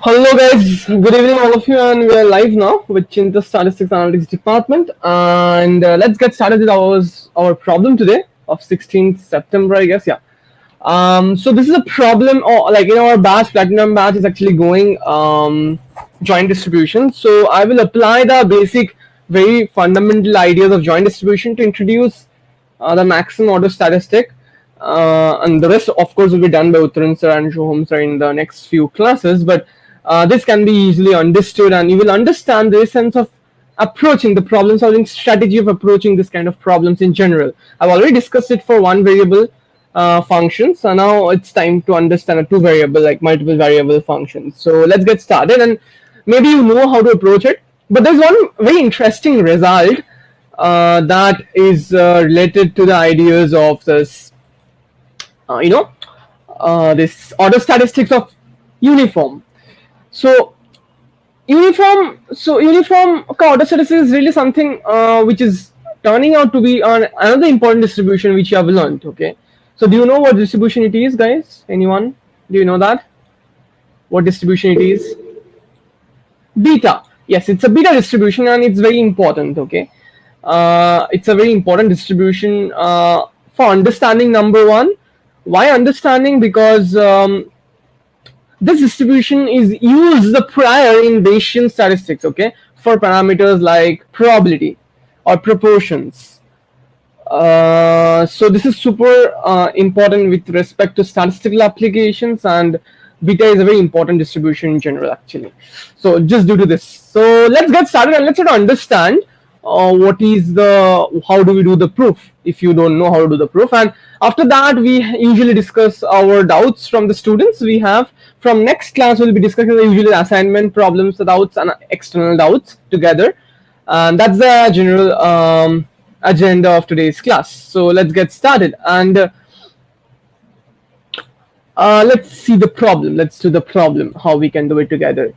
Hello guys, good evening all of you, and we are live now with Cheenta Statistics Analytics Department, and let's get started with our problem today of 16th September, I guess. Yeah. So this is a problem, or like in our batch, platinum batch is actually going joint distribution. So I will apply the basic, very fundamental ideas of joint distribution to introduce the maximum order statistic, and the rest, of course, will be done by Uttaran sir and Shoham sir in the next few classes. But this can be easily understood, and you will understand the essence of approaching the problem solving strategy of approaching this kind of problems in general. I've already discussed it for one variable function, so now it's time to understand a two variable, like multiple variable functions. So let's get started, and maybe you know how to approach it, but there's one very interesting result that is related to the ideas of this this order statistics of uniform. So uniform order statistics is really something which is turning out to be another important distribution which you have learned. Okay, so do you know what distribution it is, guys? Anyone? Do you know that? What distribution it is? Beta. Yes, it's a beta distribution, and it's very important. Okay, it's a very important distribution for understanding. Number one, why understanding? Because this distribution is used prior in Bayesian statistics, okay, for parameters like probability or proportions. So this is super important with respect to statistical applications, and beta is a very important distribution in general, actually. So just due to this, so let's get started and let's try to understand what is how do we do the proof if you don't know how to do the proof. And after that, we usually discuss our doubts from the students we have. From next class, we'll be discussing the usual assignment problems, the doubts and external doubts together, and that's the general agenda of today's class. So let's get started, and let's see the problem. Let's do the problem, how we can do it together.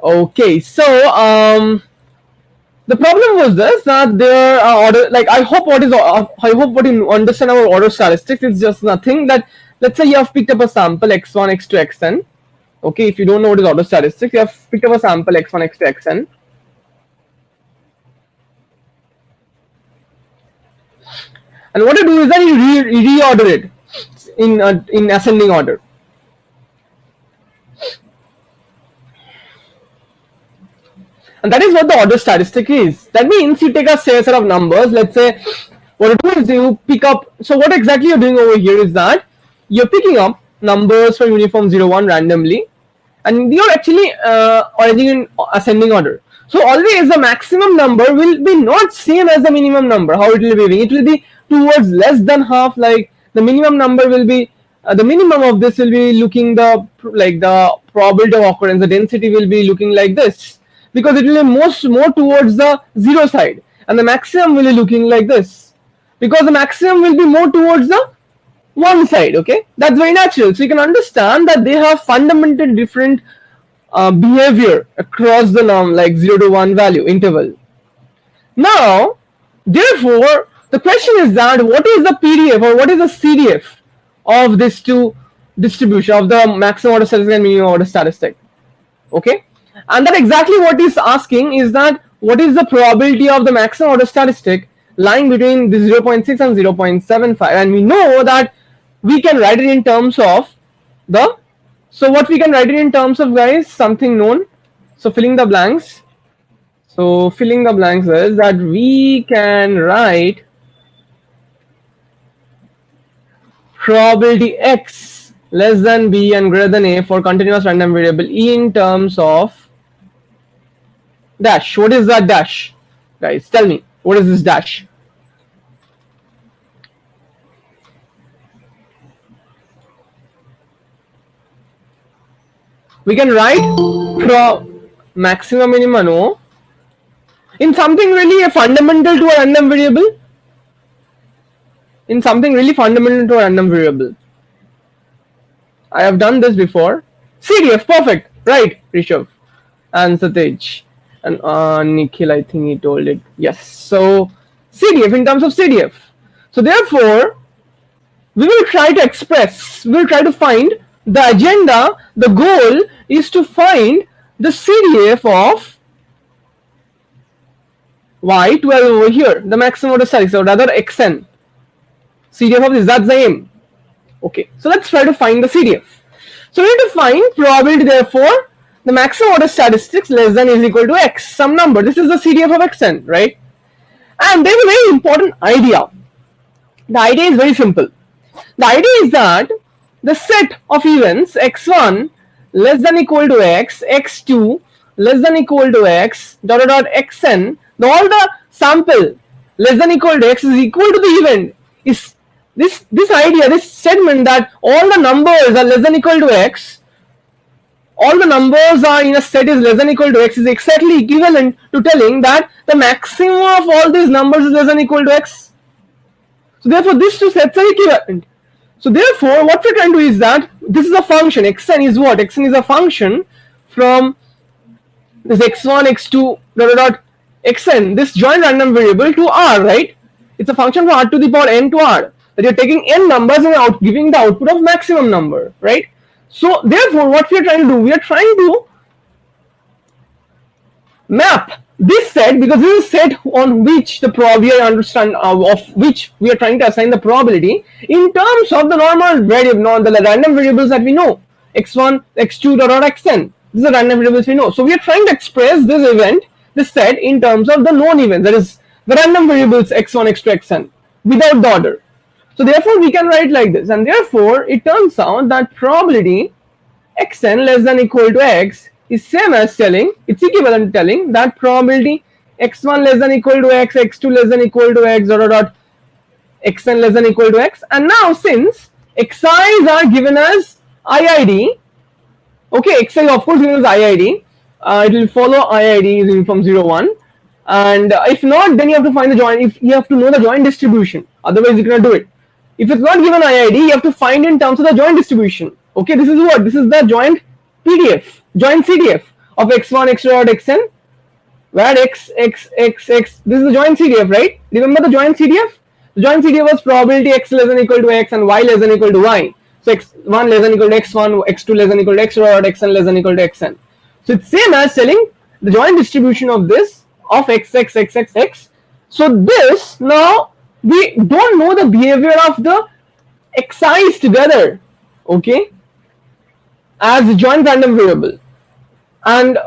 Okay, so the problem was this, that there are order, like I hope what you understand our order statistics is just nothing that, let's say you have picked up a sample x1, x2, xn. Okay, if you don't know what is order statistics, you have picked up a sample x1, x2, xn. And what you do is that you reorder it in ascending order. And that is what the order statistic is. That means you take a set of numbers. Let's say what you do is you pick up. So what exactly you're doing over here is that you're picking up numbers from uniform 0, 1 randomly, and you're actually arranging in ascending order. So always the maximum number will be not same as the minimum number. How it will be? It will be towards less than half. Like the minimum number will be the minimum of this will be looking the probability of occurrence. The density will be looking like this, because it will be more towards the zero side, and the maximum will be looking like this, because the maximum will be more towards the one side. Okay, that's very natural. So you can understand that they have fundamentally different behavior across the norm, like 0 to 1 value interval. Now, therefore, the question is that what is the PDF or what is the CDF of these two distribution of the maximum order statistic and minimum order statistic? Okay, and that exactly what is asking is that what is the probability of the maximum order statistic lying between the 0.6 and 0.75, and we know that we can write it in terms of the, so what we can write it in terms of, guys, something known. So filling the blanks. So filling the blanks is that we can write probability x less than b and greater than a for continuous random variable E in terms of dash. What is that dash, guys? Tell me, what is this dash? We can write maximum minima, no, in something really fundamental to a random variable. In something really fundamental to a random variable. I have done this before. CDF, perfect, right, Rishabh and Satej and Nikhil, I think he told it. Yes, so CDF, in terms of CDF. So therefore, we will try to express, we will try to find the agenda, the goal is to find the CDF of Y12 over here, the maximum order statistics, or rather xn. CDF of this, that's the aim. Okay, so let's try to find the CDF. So we need to find probability, therefore, the maximum order statistics less than is equal to x, some number. This is the CDF of xn, right? And there's a very important idea. The idea is very simple. The idea is that the set of events x1 less than equal to x, x2 less than equal to x, dot dot dot xn, all the sample less than equal to x is equal to the event, is this idea, this statement that all the numbers are less than equal to x, all the numbers are in a set is less than equal to x, is exactly equivalent to telling that the maximum of all these numbers is less than equal to x. So therefore these two sets are equivalent. So therefore what we're trying to do is that this is a function, xn is what? Xn is a function from this x1, x2, dot dot dot xn, this joint random variable to r, right? It's a function from r to the power n to r, that you're taking n numbers and giving the output of maximum number, right? So therefore what we are trying to do, we are trying to map this set, because this is a set on which the probability of which we are trying to assign the probability in terms of the normal variable, the random variables that we know, x1, x2, dot dot xn. These are random variables we know. So we are trying to express this event, this set, in terms of the known events, that is the random variables x1, x2, xn, without the order. So therefore we can write like this, and therefore it turns out that probability xn less than equal to x is same as telling, it's equivalent to telling that probability x1 less than equal to x, x2 less than equal to x, dot dot dot xn less than equal to x. And now since xi's are given as IID, okay, xi of course given as IID, it will follow IID is uniform 0, 1, and if not, then you have to find the joint, if you have to know the joint distribution, otherwise you cannot do it. If it's not given IID, you have to find in terms of the joint distribution. Okay, this is what? This is the joint PDF, joint CDF of x1, x2 dot xn, where x, this is the joint CDF, right? Remember the joint CDF? The joint CDF was probability x less than equal to x and y less than equal to y. So x1 less than equal to x1, x2 less than equal to x dot xn less than equal to xn. So it's same as telling the joint distribution of this of x. So this, now we don't know the behavior of the xi's together, okay, as a joint random variable, and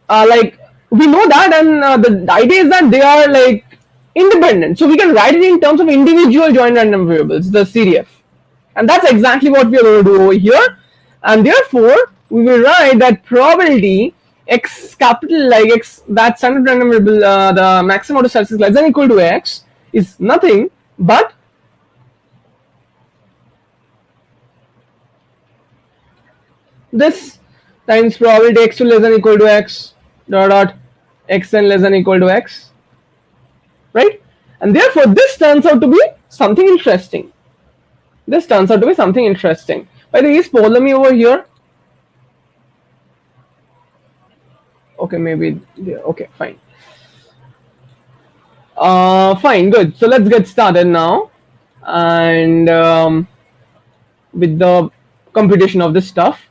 like we know that, and the idea is that they are like independent, so we can write it in terms of individual joint random variables, the CDF, and that's exactly what we are going to do over here. And therefore we will write that probability x capital, like x, that standard random variable, the maximum order statistics less than equal to x, is nothing but this times probability x2 less than equal to x, dot dot xn less than equal to x, right? And therefore this turns out to be something interesting. This turns out to be something interesting. By the way, is Ptolemy over here? Okay, maybe, yeah, okay, fine. Fine, good. So let's get started now, and with the computation of this stuff.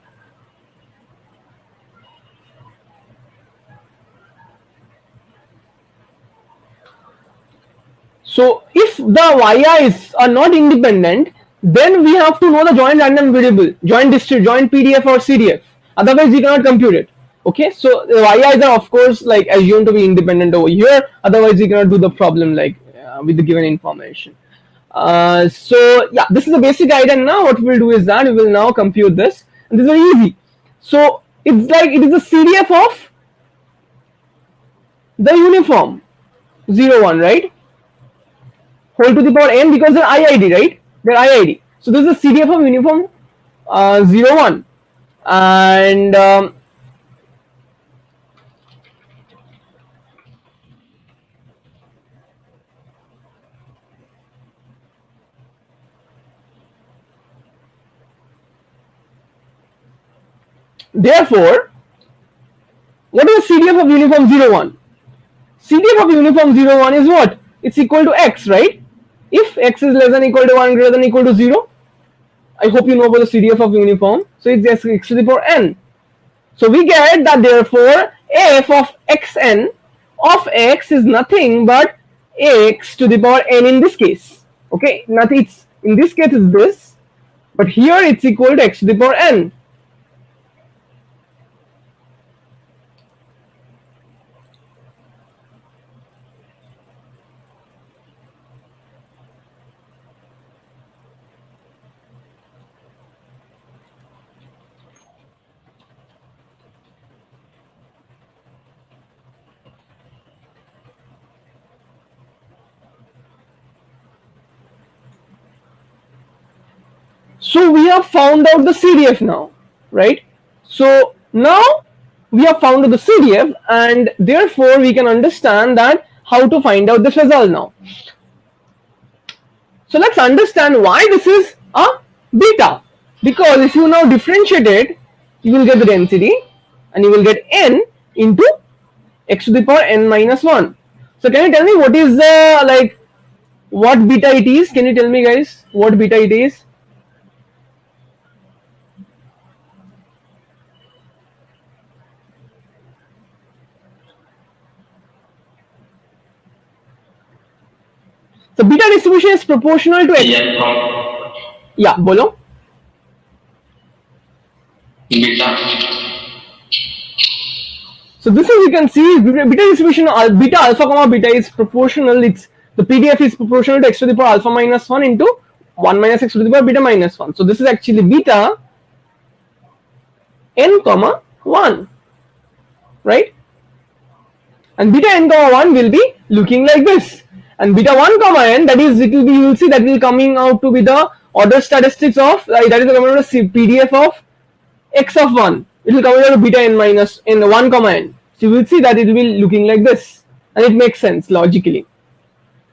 So if the yi's are not independent, then we have to know the joint random variable, joint PDF or CDF. Otherwise, we cannot compute it. Okay, so the yi's are of course like assumed to be independent over here. Otherwise, we cannot do the problem like with the given information. So yeah, this is the basic idea. Now what we'll do is that we will now compute this, and this is very easy. So it's like it is a CDF of the uniform 0, 1, right? Whole to the power n, because they're IID, right? They're IID. So this is the CDF of uniform 0, 1, and therefore, what is the CDF of uniform 0, 1? CDF of uniform 0, 1 is what? It's equal to x, right? If x is less than equal to 1, greater than equal to 0, I hope you know about the CDF of uniform. So it's just x to the power n. So we get that therefore f of xn of x is nothing but x to the power n in this case. Okay, nothing. It's in this case is this, but here it's equal to x to the power n. So we have found out the CDF now, right? So now we have found out the CDF, and therefore we can understand that how to find out this result now. So let's understand why this is a beta, because if you now differentiate it, you will get the density and you will get n into x to the power n minus 1. So can you tell me what is the what beta it is? Can you tell me guys what beta it is? So beta distribution is proportional to x. Yeah, bolo. Beta. So this is, you can see beta distribution beta alpha comma beta is proportional. It's the PDF is proportional to x to the power alpha minus 1 into 1 minus x to the power beta minus 1. So this is actually beta n comma 1, right? And beta n comma 1 will be looking like this. And beta 1 comma n, that is, it will be, you will see that will coming out to be the order statistics of that is coming out to PDF of x of 1. It will come out to beta n minus n 1 comma n. So you will see that it will be looking like this, and it makes sense logically.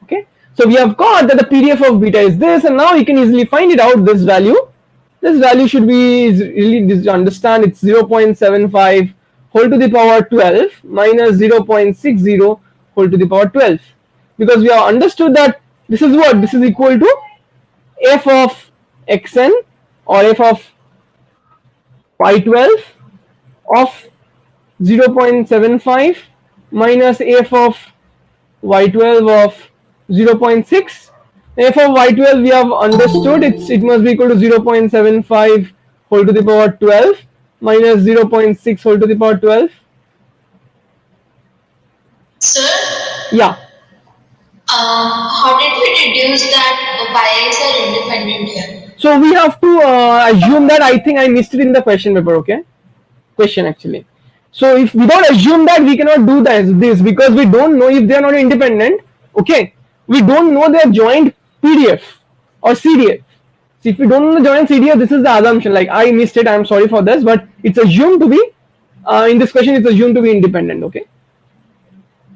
Okay, so we have got that the PDF of beta is this, and now you can easily find it out. This value should be really to understand. It's 0.75 whole to the power 12 minus 0.60 whole to the power 12, because we have understood that this is what this is equal to f of xn or f of y12 of 0.75 minus f of y12 of 0.6. f of y12 we have understood it must be equal to 0.75 whole to the power 12 minus 0.6 whole to the power 12. Sir? Yeah. How did we deduce that bias are independent here? So we have to assume that. I think I missed it in the question paper. Okay, question actually. So if we don't assume that, we cannot do this because we don't know if they are not independent. Okay, we don't know their joint PDF or CDF. So if we don't know the joint CDF, this is the assumption. Like I missed it. I'm sorry for this, but it's assumed to be in this question. It's assumed to be independent. Okay.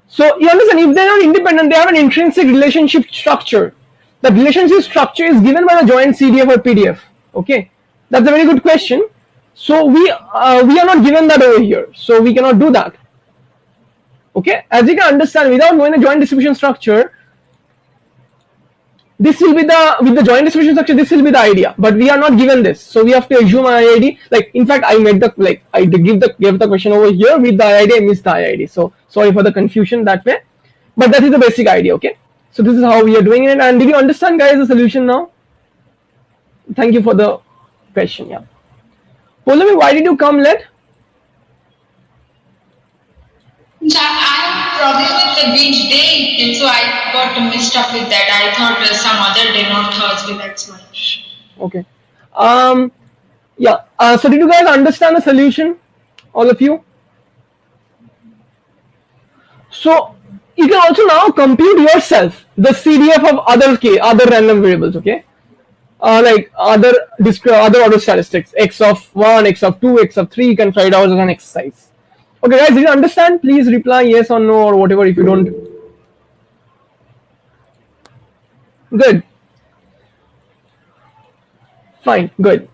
So you understand, if they're not independent, they have an intrinsic relationship structure. The relationship structure is given by the joint CDF or PDF. Okay, that's a very good question. So we are not given that over here, so we cannot do that. Okay, as you can understand, without knowing the joint distribution structure, this will be the with the joint distribution structure. This will be the idea, but we are not given this, so we have to assume IID. Like in fact, I made the I gave the question over here with the IID. I missed the IID, so sorry for the confusion that way. But that is the basic idea. Okay, so this is how we are doing it. And did you understand, guys, the solution now? Thank you for the question. Yeah. Polami, why did you come late? I have problem with the which day, and so I got mixed up with that. I thought some other day, not Thursday. That's why. Okay. Yeah. So did you guys understand the solution, all of you? So you can also now compute yourself the CDF of other random variables. Okay. Like other order statistics, x of 1, x of 2, x of 3. You can try it out as an exercise. Okay, guys, did you understand? Please reply yes or no or whatever if you don't. Good. Fine. Good.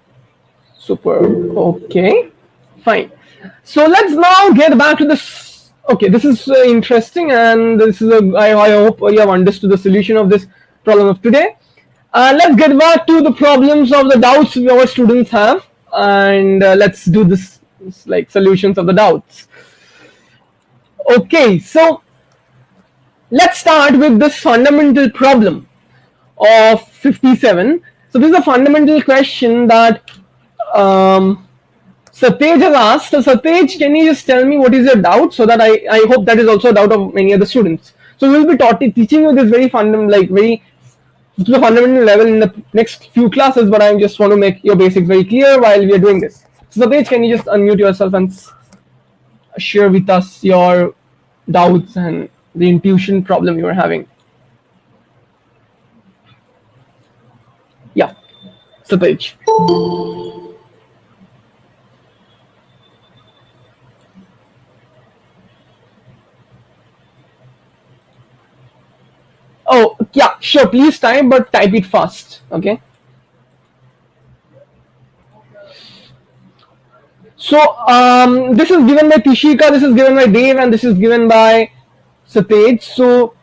Super. Okay. Fine. So let's now get back to this. Okay, this is interesting, and this is I hope you have understood the solution of this problem of today. Let's get back to the problems of the doubts our students have, and let's do this questions, like solutions of the doubts. Okay, so let's start with this fundamental problem of 57. So this is a fundamental question that Satej has asked. So Satej, can you just tell me what is your doubt, so that I hope that is also a doubt of many other students. So we will be teaching you this very fundamental, like very to the fundamental level in the next few classes, but I just want to make your basics very clear while we are doing this. So Satej, can you just unmute yourself and share with us your doubts and the intuition problem you are having? Yeah, Satej. Oh, yeah, sure. Please type, but type it fast. Okay. So this is given by Tishika, this is given by Dave, and this is given by Satej. So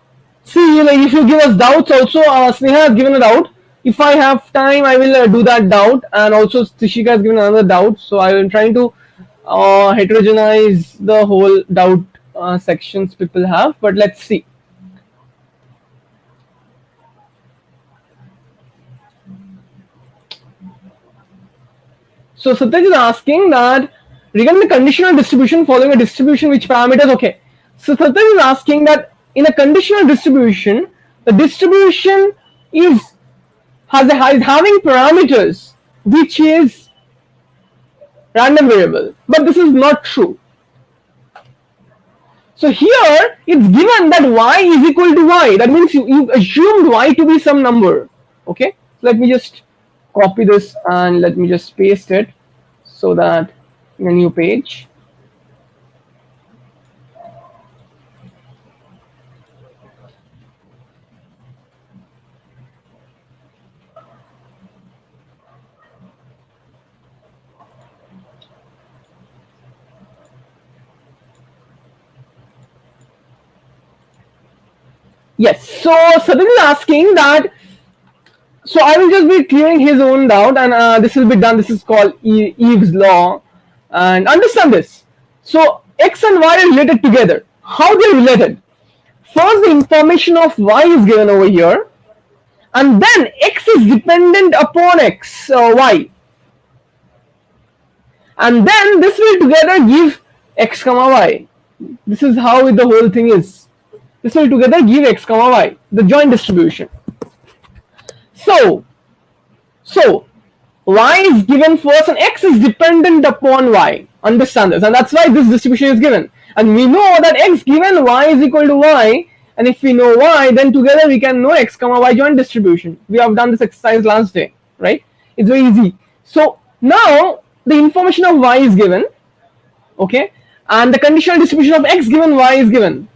see, like if you give us doubts, also Sneha has given a doubt. If I have time, I will do that doubt, and also Tishika has given another doubt. So I will try to heterogenize the whole doubt sections people have. But let's see. So Satyaj is asking that regarding the conditional distribution following a distribution which parameters, okay. So Satyaj is asking that in a conditional distribution, the distribution is having parameters which is random variable, but this is not true. So here it's given that y is equal to y. That means you assumed y to be some number. Okay, so let me just copy this and let me just paste it so that in a new page. Yes, so Sudhin is asking that. So I will just be clearing his own doubt, and this will be done. This is called Eve's law, and understand this. So x and y are related together. How they are related? First, the information of y is given over here, and then x is dependent upon y, and then this will together give x comma y. This is how the whole thing is. This will together give x comma y, the joint distribution. So y is given first and x is dependent upon y. Understand this, and that's why this distribution is given. And we know that x given y is equal to y, and if we know y, then together we can know x comma y joint distribution. We have done this exercise last day, right? It's very easy. So now the information of y is given, okay, and the conditional distribution of x given y is given,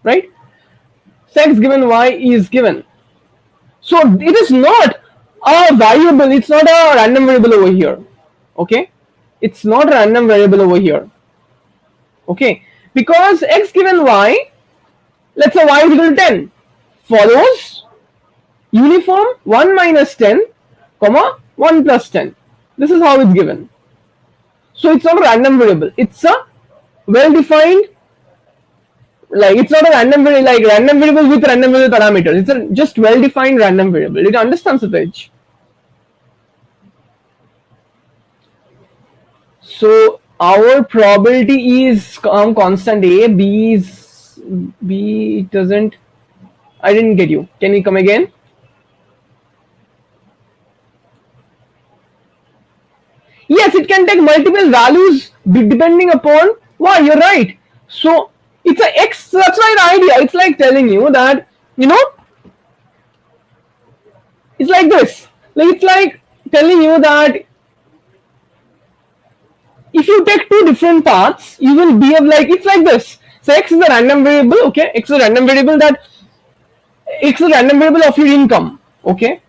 right? So x given y is given. So it is not a variable, it's not a random variable over here. Okay, it's not a random variable over here. Okay, because x given y, let's say y is equal to 10, follows uniform 1 minus 10, comma 1 plus 10. This is how it's given. So it's not a random variable, it's a well-defined, like it's not a random variable, like random variable with random variable parameters. It's a just well-defined random variable. Did you understand, Satyaj? So our probability is constant A. B doesn't. I didn't get you. Can you come again? Yes, it can take multiple values depending upon y. You're right. So it's a x. That's right idea. It's like telling you that, you know, it's like this. Like it's like telling you that if you take two different paths, you will behave like, it's like this. So x is a random variable. Okay, x is a random variable of your income. Okay.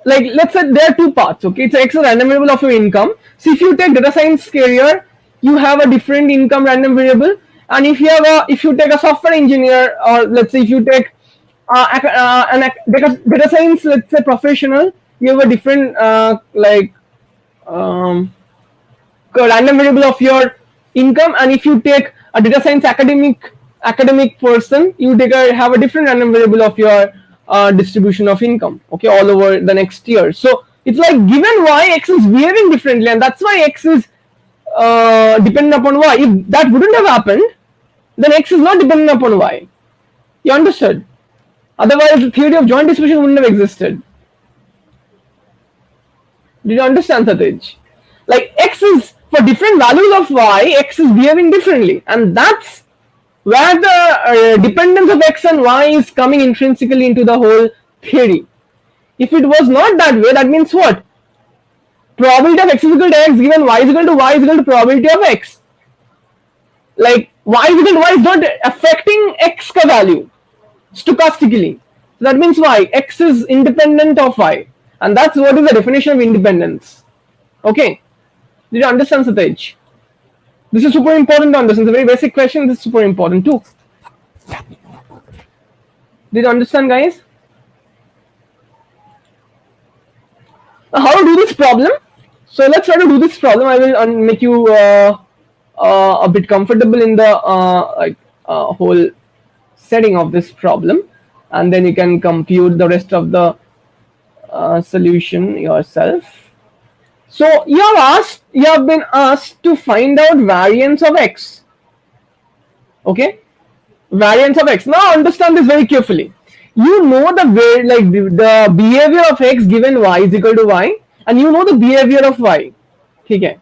Like let's say there are two paths. Okay, it's x is a random variable of your income. So if you take data science career, you have a different income random variable, and if you take a software engineer, or let's say if you take an data science, let's say professional, you have a different like um, random variable of your income, and if you take a data science academic person, you have a different random variable of your distribution of income, okay, all over the next year. So it's like given y, x is behaving differently, and that's why x is dependent upon y. If that wouldn't have happened, then x is not dependent upon y. You understood? Otherwise the theory of joint distribution wouldn't have existed. Did you understand, Satij? Like x is for different values of y, x is behaving differently, and that's where the dependence of x and y is coming intrinsically into the whole theory. If it was not that way, that means what? Probability of x is equal to x given y is equal to y is equal to probability of x. Like y is equal to y is not affecting x ka value stochastically. So that means y, x is independent of y, and that's what is the definition of independence. Okay, did you understand, Satej? This is super important to understand. It's a very basic question. This is super important too. Did you understand, guys? Now, how to do this problem? So let's try to do this problem. I will make you a bit comfortable in the whole setting of this problem, and then you can compute the rest of the solution yourself. So you have been asked to find out variance of x. Okay, variance of x. Now understand this very carefully. You know the behavior of x given y is equal to y, and you know the behavior of y. Okay.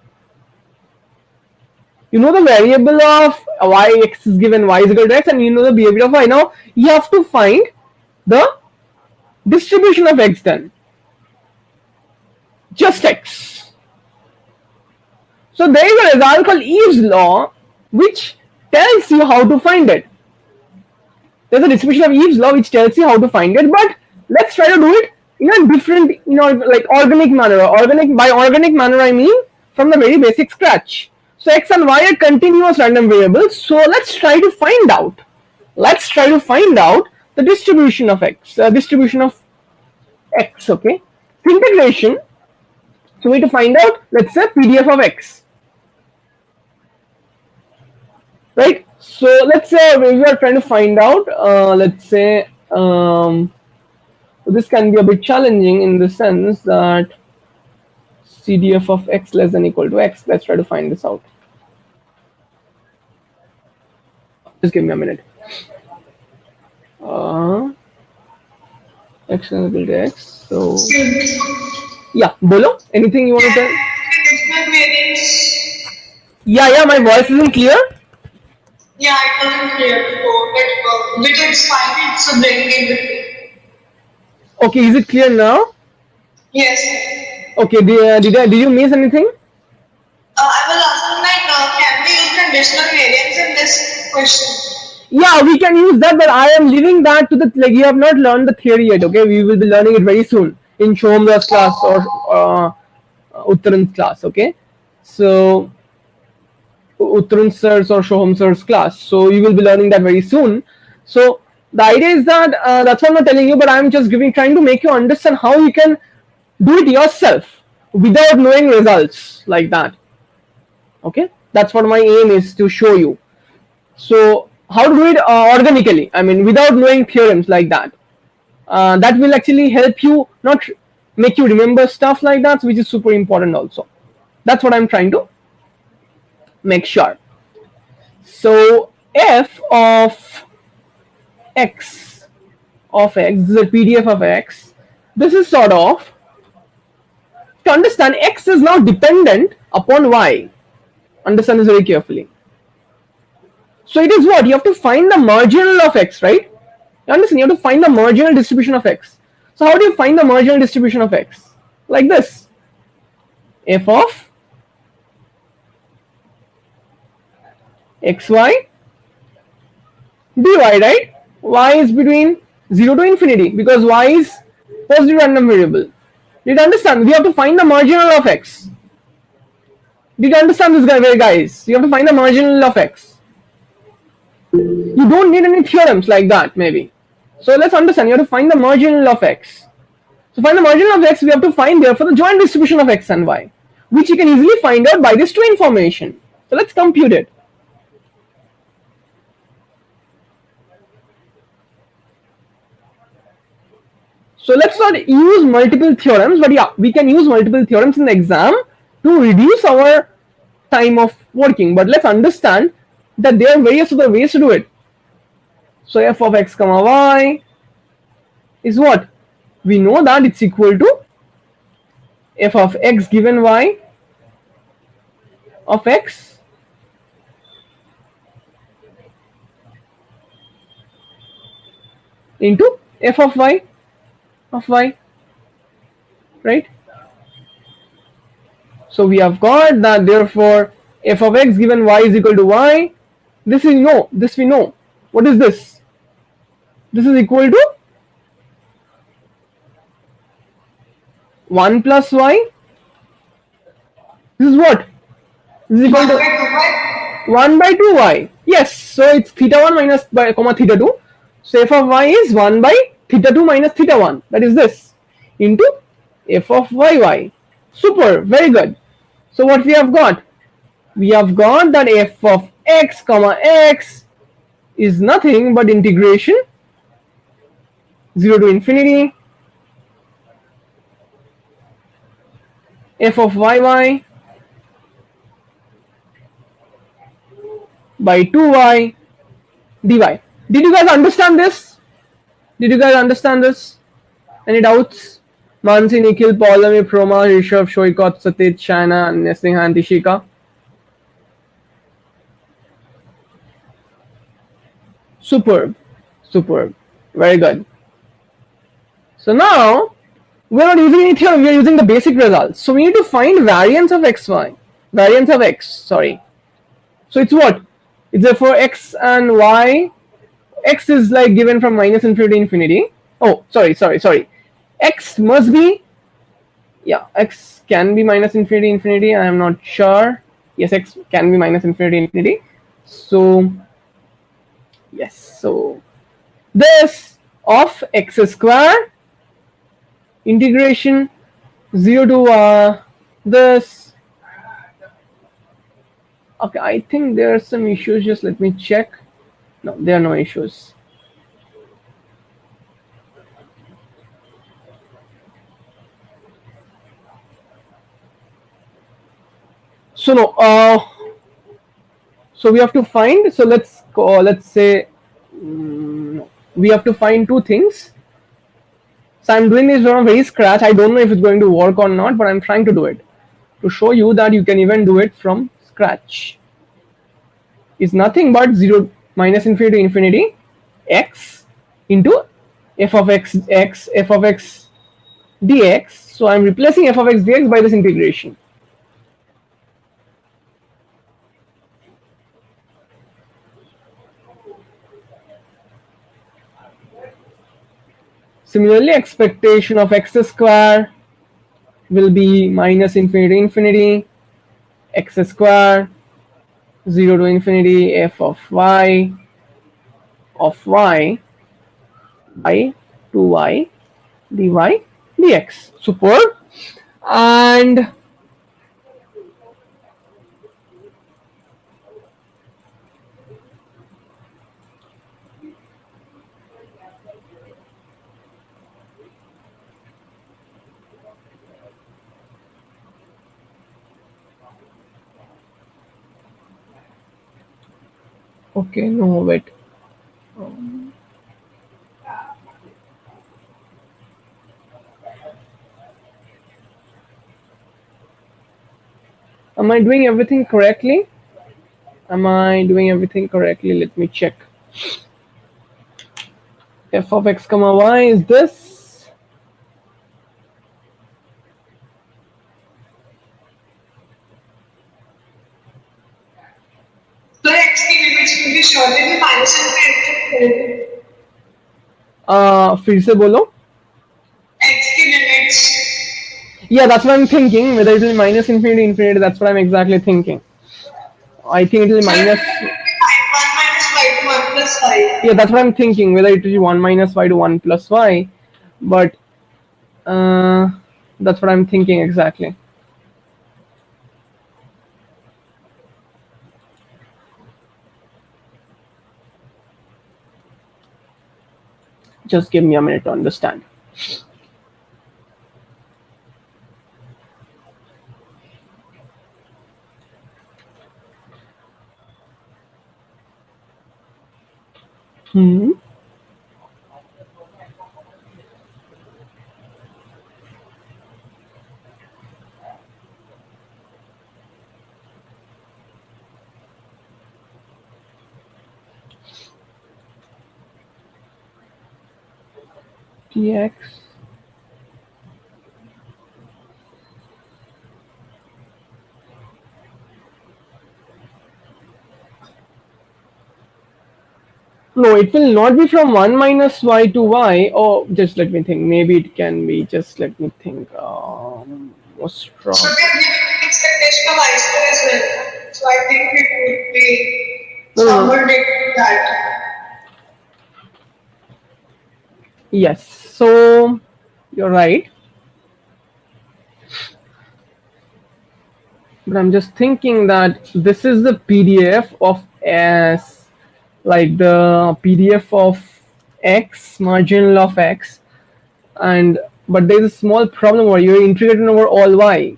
You know the variable of y, x is given y is equal to x, and you know the behavior of y. Now you have to find the distribution of x then. Just x. So there is a result called Eve's law which tells you how to find it. There's a distribution of Eve's law which tells you how to find it, but let's try to do it in a different, like organic manner. By organic manner I mean from the very basic scratch. So x and y are continuous random variables. So let's try to find out. Let's try to find out the distribution of x. Okay. Integration. So we need to find out, let's say, PDF of x. Right? So let's say we are trying to find out, let's say, this can be a bit challenging in the sense that CDF of x less than equal to x. Let's try to find this out. Just give me a minute. X is equal to x. So yeah, bolo. Anything you want to tell? Yeah. My voice isn't clear. Yeah, it wasn't clear before, but with its fine, it's a bringing it. Okay, is it clear now? Yes. Okay, did you miss anything? I was asking can we use conditional variance in this question? Yeah, we can use that, but I am leaving that to you have not learned the theory yet, okay? We will be learning it very soon in Shomra's class or Uttaran's class, okay? So Uttaran sir's or Shoham sir's class. So you will be learning that very soon. So the idea is that that's what I'm not telling you, but I'm just trying to make you understand how you can do it yourself without knowing results like that. Okay, that's what my aim is to show you. So how to do it organically? I mean, without knowing theorems like that. That will actually help you, not make you remember stuff like that, which is super important also. That's what I'm trying to make sure. So f of x this is a PDF of x. This is sort of, to understand, x is now dependent upon y. Understand this very carefully. So it is what? You have to find the marginal of x, right? You understand? You have to find the marginal distribution of x. So how do you find the marginal distribution of x? Like this. F of xy dy, right? Y is between 0 to infinity because y is positive random variable. Did you understand? We have to find the marginal of x. Did you understand this guys? You have to find the marginal of x. You don't need any theorems like that, maybe. So let's understand. You have to find the marginal of x. So find the marginal of x. We have to find therefore the joint distribution of x and y. which you can easily find out by this two information. So let's compute it. So let's not use multiple theorems, but yeah, we can use multiple theorems in the exam to reduce our time of working. But let's understand that there are various other ways to do it. So f of x comma y is what? We know that it's equal to f of x given y of x into f of y, right? So we have got that therefore f of x given y is equal to y. This we know. What is this? This is equal to 1 plus y. This is what? This is equal to 1 by 2y. Yes, so it's theta 1 minus by comma theta 2. So f of y is 1 by theta 2 minus theta 1. That is this into f of y. Super, very good. So what we have got? We have got that f of x comma x is nothing but integration 0 to infinity f of y by 2y dy. Did you guys understand this? Any doubts? Mansi, Nikhil, Paulami, Proma, Rishabh, Shoikot, Satit, Shana, Nesneha, and Tishika. Superb. Very good. So now we're not using any theorem, we're using the basic results. So we need to find variance of x. Sorry. So it's what? It's for x and y. X is like given from minus infinity to infinity. Oh, sorry. X must be, yeah, x can be minus infinity. I am not sure. Yes, x can be minus infinity. So, yes. So this of x square integration 0 to this. Okay, I think there are some issues. Just let me check. No, there are no issues. So no. So we have to find. So let's say we have to find two things. So I'm doing this from a very scratch. I don't know if it's going to work or not, but I'm trying to do it to show you that you can even do it from scratch. It's nothing but 0 minus infinity to infinity x into f of x dx. So I'm replacing f of x dx by this integration. Similarly, expectation of x square will be minus infinity to infinity x square 0 to infinity f of y by 2y dy dx. Super. And okay, no, wait. Am I doing everything correctly? Let me check. F of x comma y is this. So x की limits will be surely minus infinity. फिर से बोलो. X की limits. Yeah, that's what I'm thinking. Whether it will be minus infinity to infinity, that's what I'm exactly thinking. I think it will be minus. 1 minus y to 1 plus y. Yeah, that's what I'm thinking. Whether it will be 1 minus y to 1 plus y, but that's what I'm thinking exactly. Just give me a minute to understand. Hmm. Tx. No, it will not be from 1 minus y to y. Oh, just let me think. Maybe it can be. Just let me think. What's So wrong? they are giving expectation of I square as well. So I think it would be No, no, no. somewhat like that. Yes. So you're right. But I'm just thinking that this is the PDF of S, like the PDF of X, marginal of X, and but there's a small problem where you're integrating over all Y.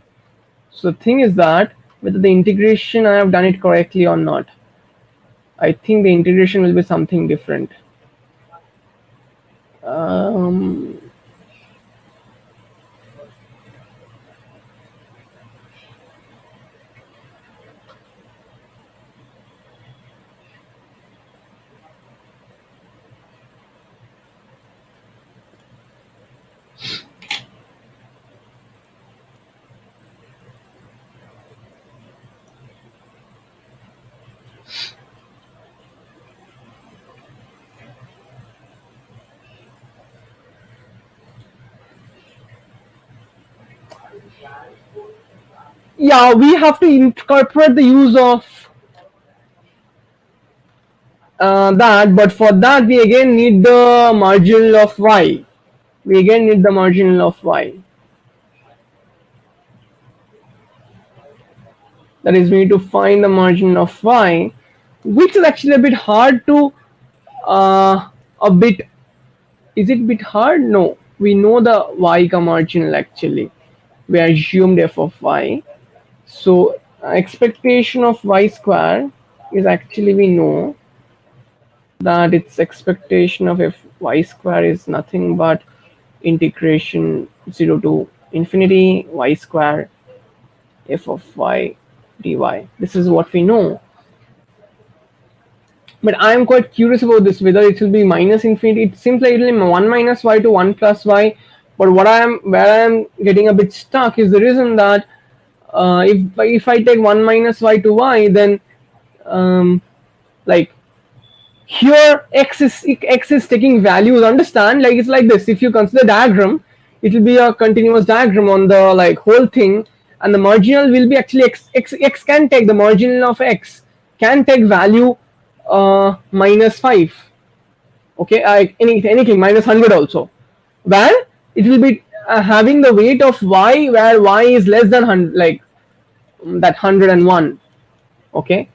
So the thing is that whether the integration I have done it correctly or not, I think the integration will be something different. Um, yeah, we have to incorporate the use of that, but for that we again need the marginal of y. We again need the marginal of y. That is, we need to find the margin of y, which is actually a bit hard to a bit. Is it a bit hard? No, we know the y ka marginal actually. We assumed f of y. So expectation of y square is actually, we know that its expectation of f y square is nothing but integration 0 to infinity y square f of y dy. This is what we know. But I am quite curious about this, whether it will be minus infinity. It seems like it will be 1 minus y to 1 plus y. But where I am getting a bit stuck is the reason that if I take 1 minus y to y, then like here x is taking values. Understand? Like it's like this. If you consider diagram, it will be a continuous diagram on the like whole thing, and the marginal will be actually x can take the marginal of x can take value minus 5. Okay, anything minus 100 also, where it will be having the weight of y, where y is less than 100, like that 101. Okay,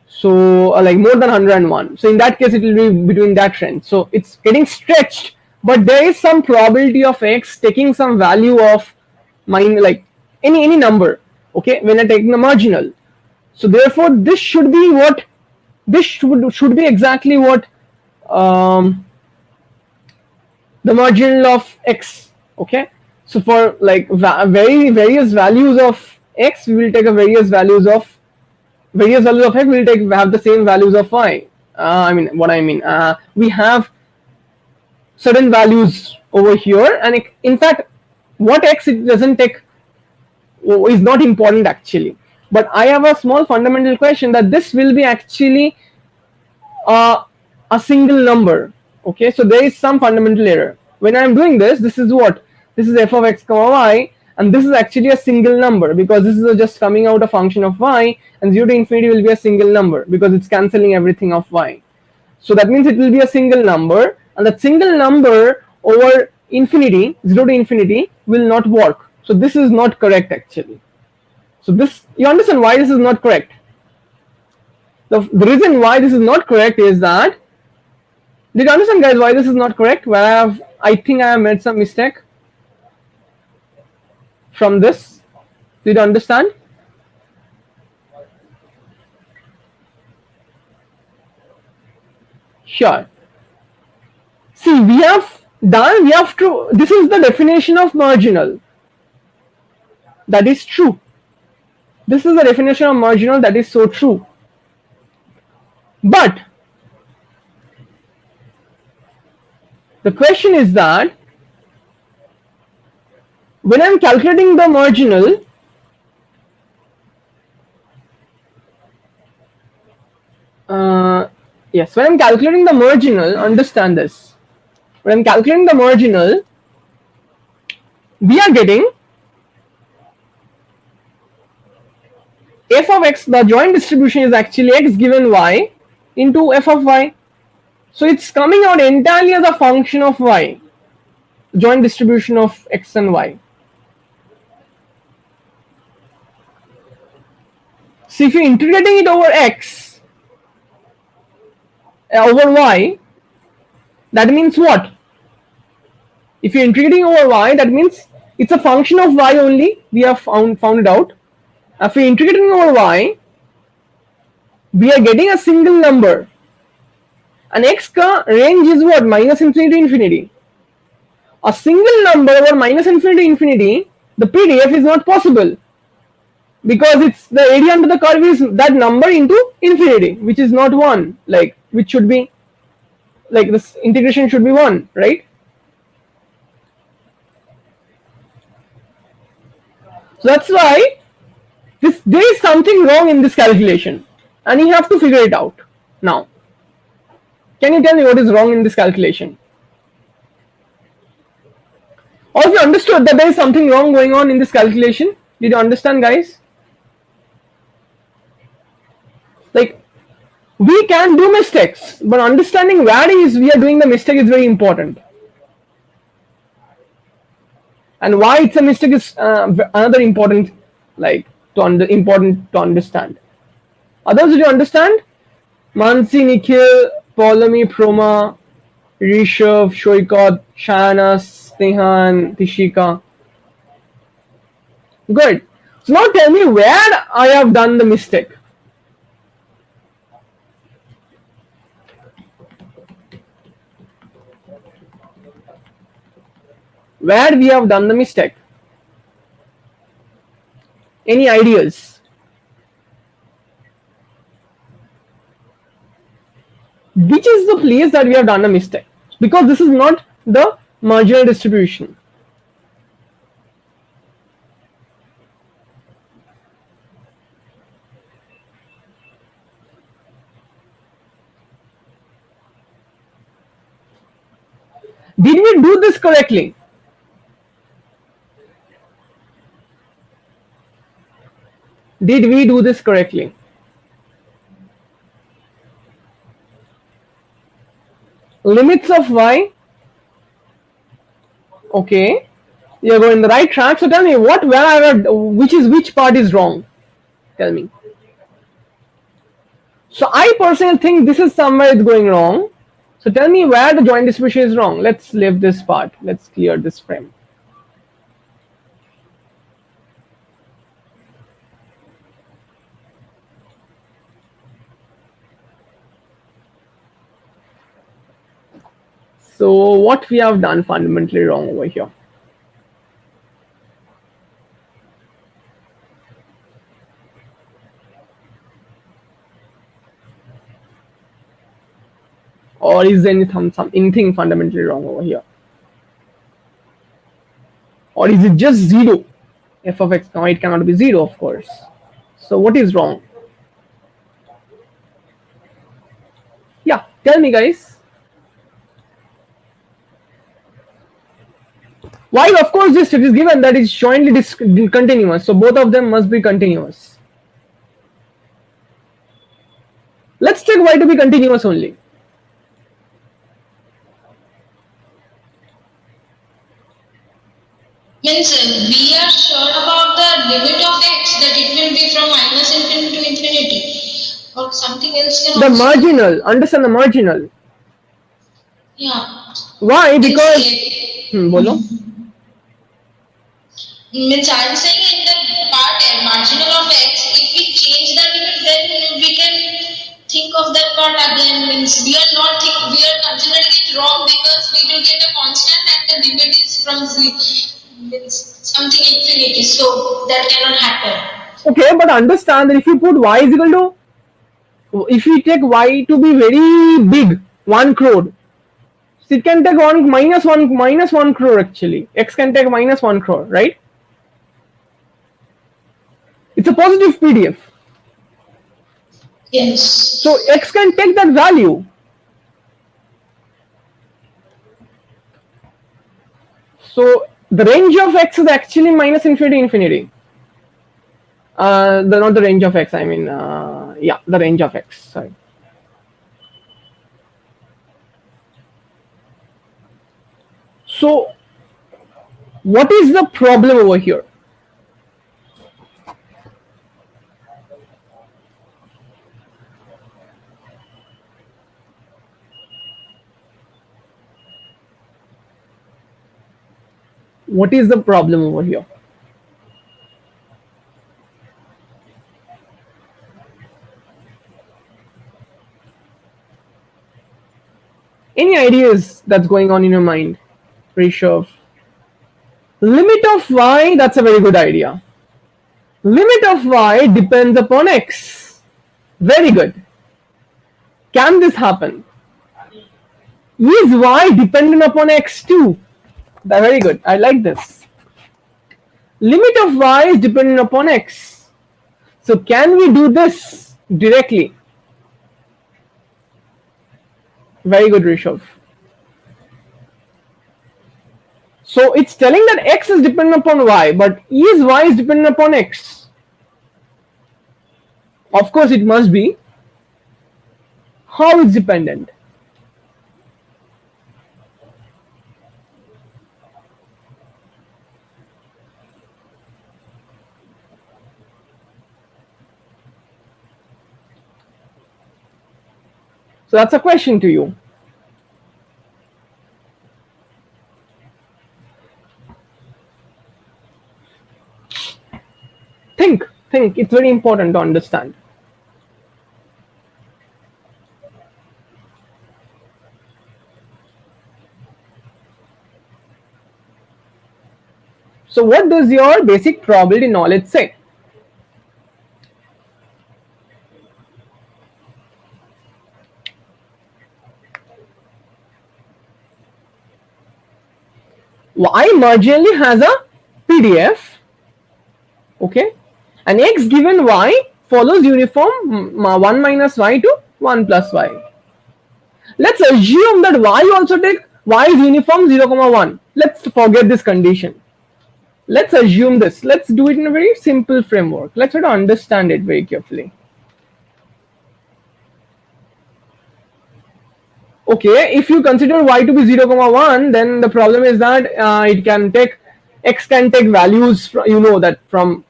so like more than 101. So in that case it will be between that range, so it's getting stretched, but there is some probability of x taking some value of mine, like any number. Okay, when I take the marginal, so therefore this should be what, this should be exactly what um, the marginal of x. Okay, so for like various values of x, we will take a various values of x will take have the same values of y. I mean, what I mean, we have certain values over here, and in fact what x it doesn't take is not important actually. But I have a small fundamental question that this will be actually uh, a single number. Okay, so there is some fundamental error when I'm doing this. This is what, this is f of x comma y, and this is actually a single number because this is just coming out a function of y, and 0 to infinity will be a single number because it's cancelling everything of y. So that means it will be a single number, and that single number over infinity, 0 to infinity, will not work. So this is not correct actually. So this, you understand why this is not correct. The reason why this is not correct is that Did you understand, guys, why this is not correct? Where I think I have made some mistake from this. Did you understand? Sure. See, we have to, this is the definition of marginal. That is true. This is the definition of marginal, that is so true. But the question is that when I'm calculating the marginal, yes, when I'm calculating the marginal, understand this. When I'm calculating the marginal, we are getting f of x, the joint distribution is actually x given y into f of y. So it's coming out entirely as a function of y, joint distribution of x and y. So if you're integrating it over x, over y, that means what? If you're integrating over y, that means it's a function of y only. We have found it out. If we're integrating over y, we are getting a single number. And x ka range is what? Minus infinity to infinity. A single number over minus infinity to infinity, the PDF is not possible. Because it's the area under the curve is that number into infinity, which is not 1, like, which should be, like, this integration should be 1, right? So that's why there is something wrong in this calculation, and you have to figure it out. Now, can you tell me what is wrong in this calculation? Or if you understood that there is something wrong going on in this calculation, did you understand, guys? Like, we can do mistakes, but understanding where is we are doing the mistake is very important. And why it's a mistake is another important, like, important to understand. Others, did you understand? Mansi, Nikhil, Paulami, Proma, Rishav, Shoikot, Shana, Snehan, Tishika. Good. So now tell me where I have done the mistake. Where we have done the mistake. Any ideas? Which is the place that we have done a mistake? Because this is not the marginal distribution. Did we do this correctly? Did we do this correctly? Limits of y. Okay, you're going the right track. So tell me which part is wrong? Tell me. So I personally think this is somewhere it's going wrong. So tell me where the joint distribution is wrong. Let's leave this part. Let's clear this frame. So what we have done fundamentally wrong over here? Or is there anything fundamentally wrong over here? Or is it just 0? F of x, now it cannot be 0, of course. So what is wrong? Yeah, tell me, guys. While of course this it is given that it's jointly continuous, so both of them must be continuous. Let's take y to be continuous only. Means we are sure about the limit of x, that it will be from minus infinity to infinity, or something else can The also marginal, understand the marginal. Yeah. Why? It's Because bolo. means I'm saying in the part marginal of x, if we change the limit, then we can think of that part again. Means we are not we are considering it wrong because we will get a constant and the limit is from means something infinity. So that cannot happen. Okay, but understand that if you put y is equal to, if we take y to be very big, 1 crore, so it can take minus 1 crore actually. X can take minus 1 crore, right? It's a positive PDF. Yes. So X can take that value. So the range of X is actually minus infinity infinity. Not the range of X, I mean, yeah, the range of X, sorry. So what is the problem over here? What is the problem over here? Any ideas that's going on in your mind? Rishabh? Limit of y, that's a very good idea. Limit of y depends upon x. Very good. Can this happen? Is y dependent upon x too? That's very good. I like this. Limit of y is dependent upon x. So can we do this directly? Very good, Rishabh. So it's telling that x is dependent upon y, but is y is dependent upon x? Of course it must be. How it's dependent? So that's a question to you. Think, think. It's very important to understand. So what does your basic probability knowledge say? Y marginally has a PDF, okay, and x given y follows uniform 1 minus y to 1 plus y. Let's assume that y also take y is uniform 0 comma 1. Let's forget this condition. Let's assume this. Let's do it in a very simple framework. Let's try to understand it very carefully. Okay, if you consider y to be 0 comma 1, then the problem is that it can take x can take values from, you know, that from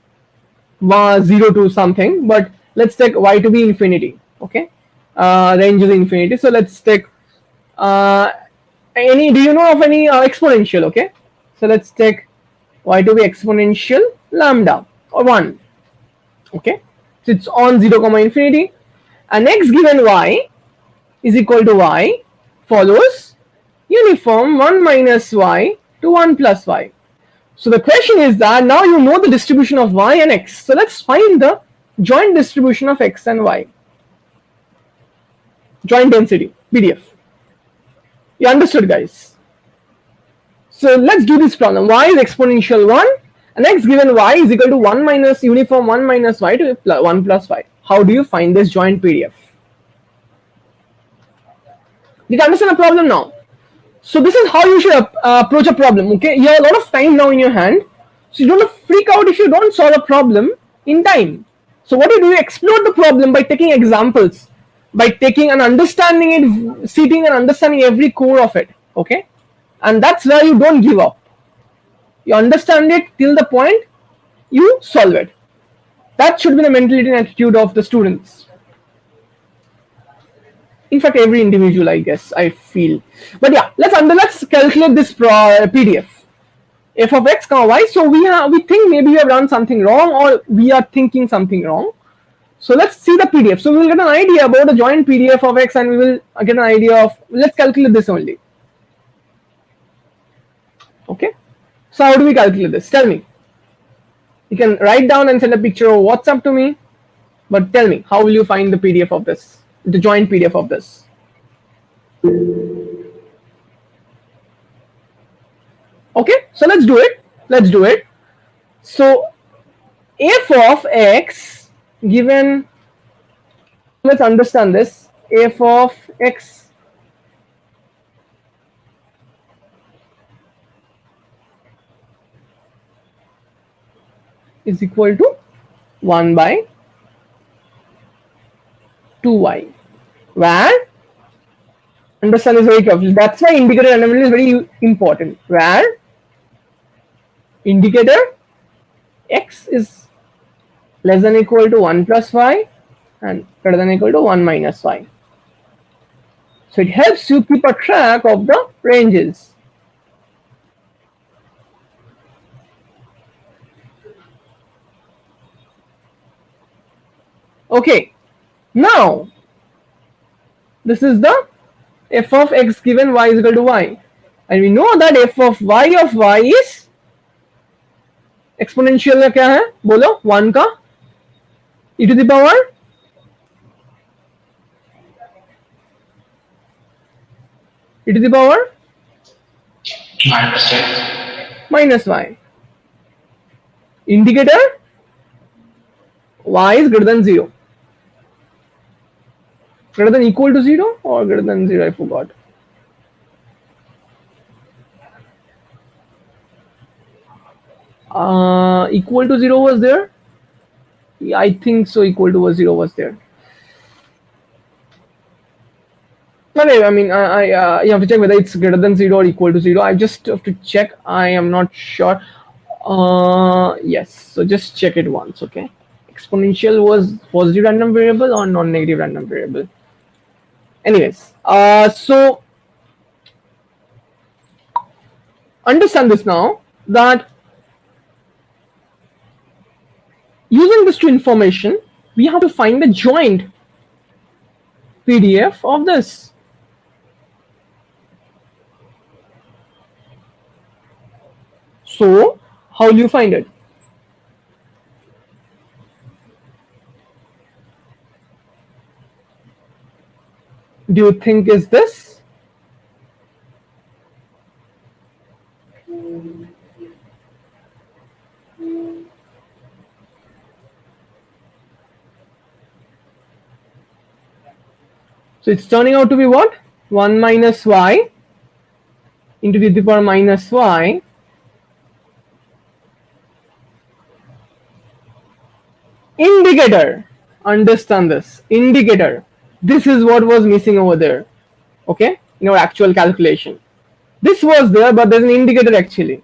0 to something, but let's take y to be infinity. Okay, range is infinity, so let's take any, do you know of any exponential? Okay, so let's take y to be exponential lambda or 1. Okay, so it's on 0 comma infinity, and x given y is equal to y follows uniform 1 minus y to 1 plus y. So the question is that now you know the distribution of y and x. So let's find the joint distribution of x and y. Joint density, PDF. You understood, guys? So let's do this problem. Y is exponential 1 and x given y is equal to 1 minus uniform 1 minus y to 1 plus y. How do you find this joint PDF? Did you understand the problem now? So this is how you should approach a problem. Okay, you have a lot of time now in your hand, so you don't freak out if you don't solve a problem in time. So what do? You explore the problem by taking examples, by taking and understanding it, sitting and understanding every core of it. Okay, and that's where you don't give up. You understand it till the point you solve it. That should be the mentality and attitude of the students. in fact every individual, I guess, I feel. But yeah, let's calculate this PDF f of x comma y. So we think maybe we have done something wrong, or we are thinking something wrong. So let's see the PDF. So we will get an idea about the joint PDF of x, and we will get an idea of, let's calculate this only. Okay, so how do we calculate this? Tell me. You can write down and send a picture or WhatsApp to me, but tell me, how will you find the PDF of this, the joint PDF of this? Okay, so let's do it. So f of x given, let's understand this, f of x is equal to 1 by 2y, where, understand this very carefully, that's why indicator randomly is very important, where indicator x is less than equal to 1 plus y and greater than equal to 1 minus y. So it helps you keep a track of the ranges. Okay, now this is the f of x given y is equal to y, and we know that f of y is exponential का क्या है, बोलो 1 का e to the power minus y. Indicator y is greater than 0. Greater than equal to 0 or greater than 0, I forgot. Equal to 0 was there? Yeah, I think so, equal to 0 was there. No, I mean, you have to check whether it's greater than 0 or equal to 0. I just have to check. I am not sure. Yes, so just check it once, okay? Exponential was positive random variable or non-negative random variable. Anyways, so understand this now, that using this two information, we have to find the joint PDF of this. So how will you find it? Do you think is this? So it's turning out to be what? 1 minus y into the power minus y indicator. Understand this, indicator. This is what was missing over there, okay, in our actual calculation. This was there, but there's an indicator actually.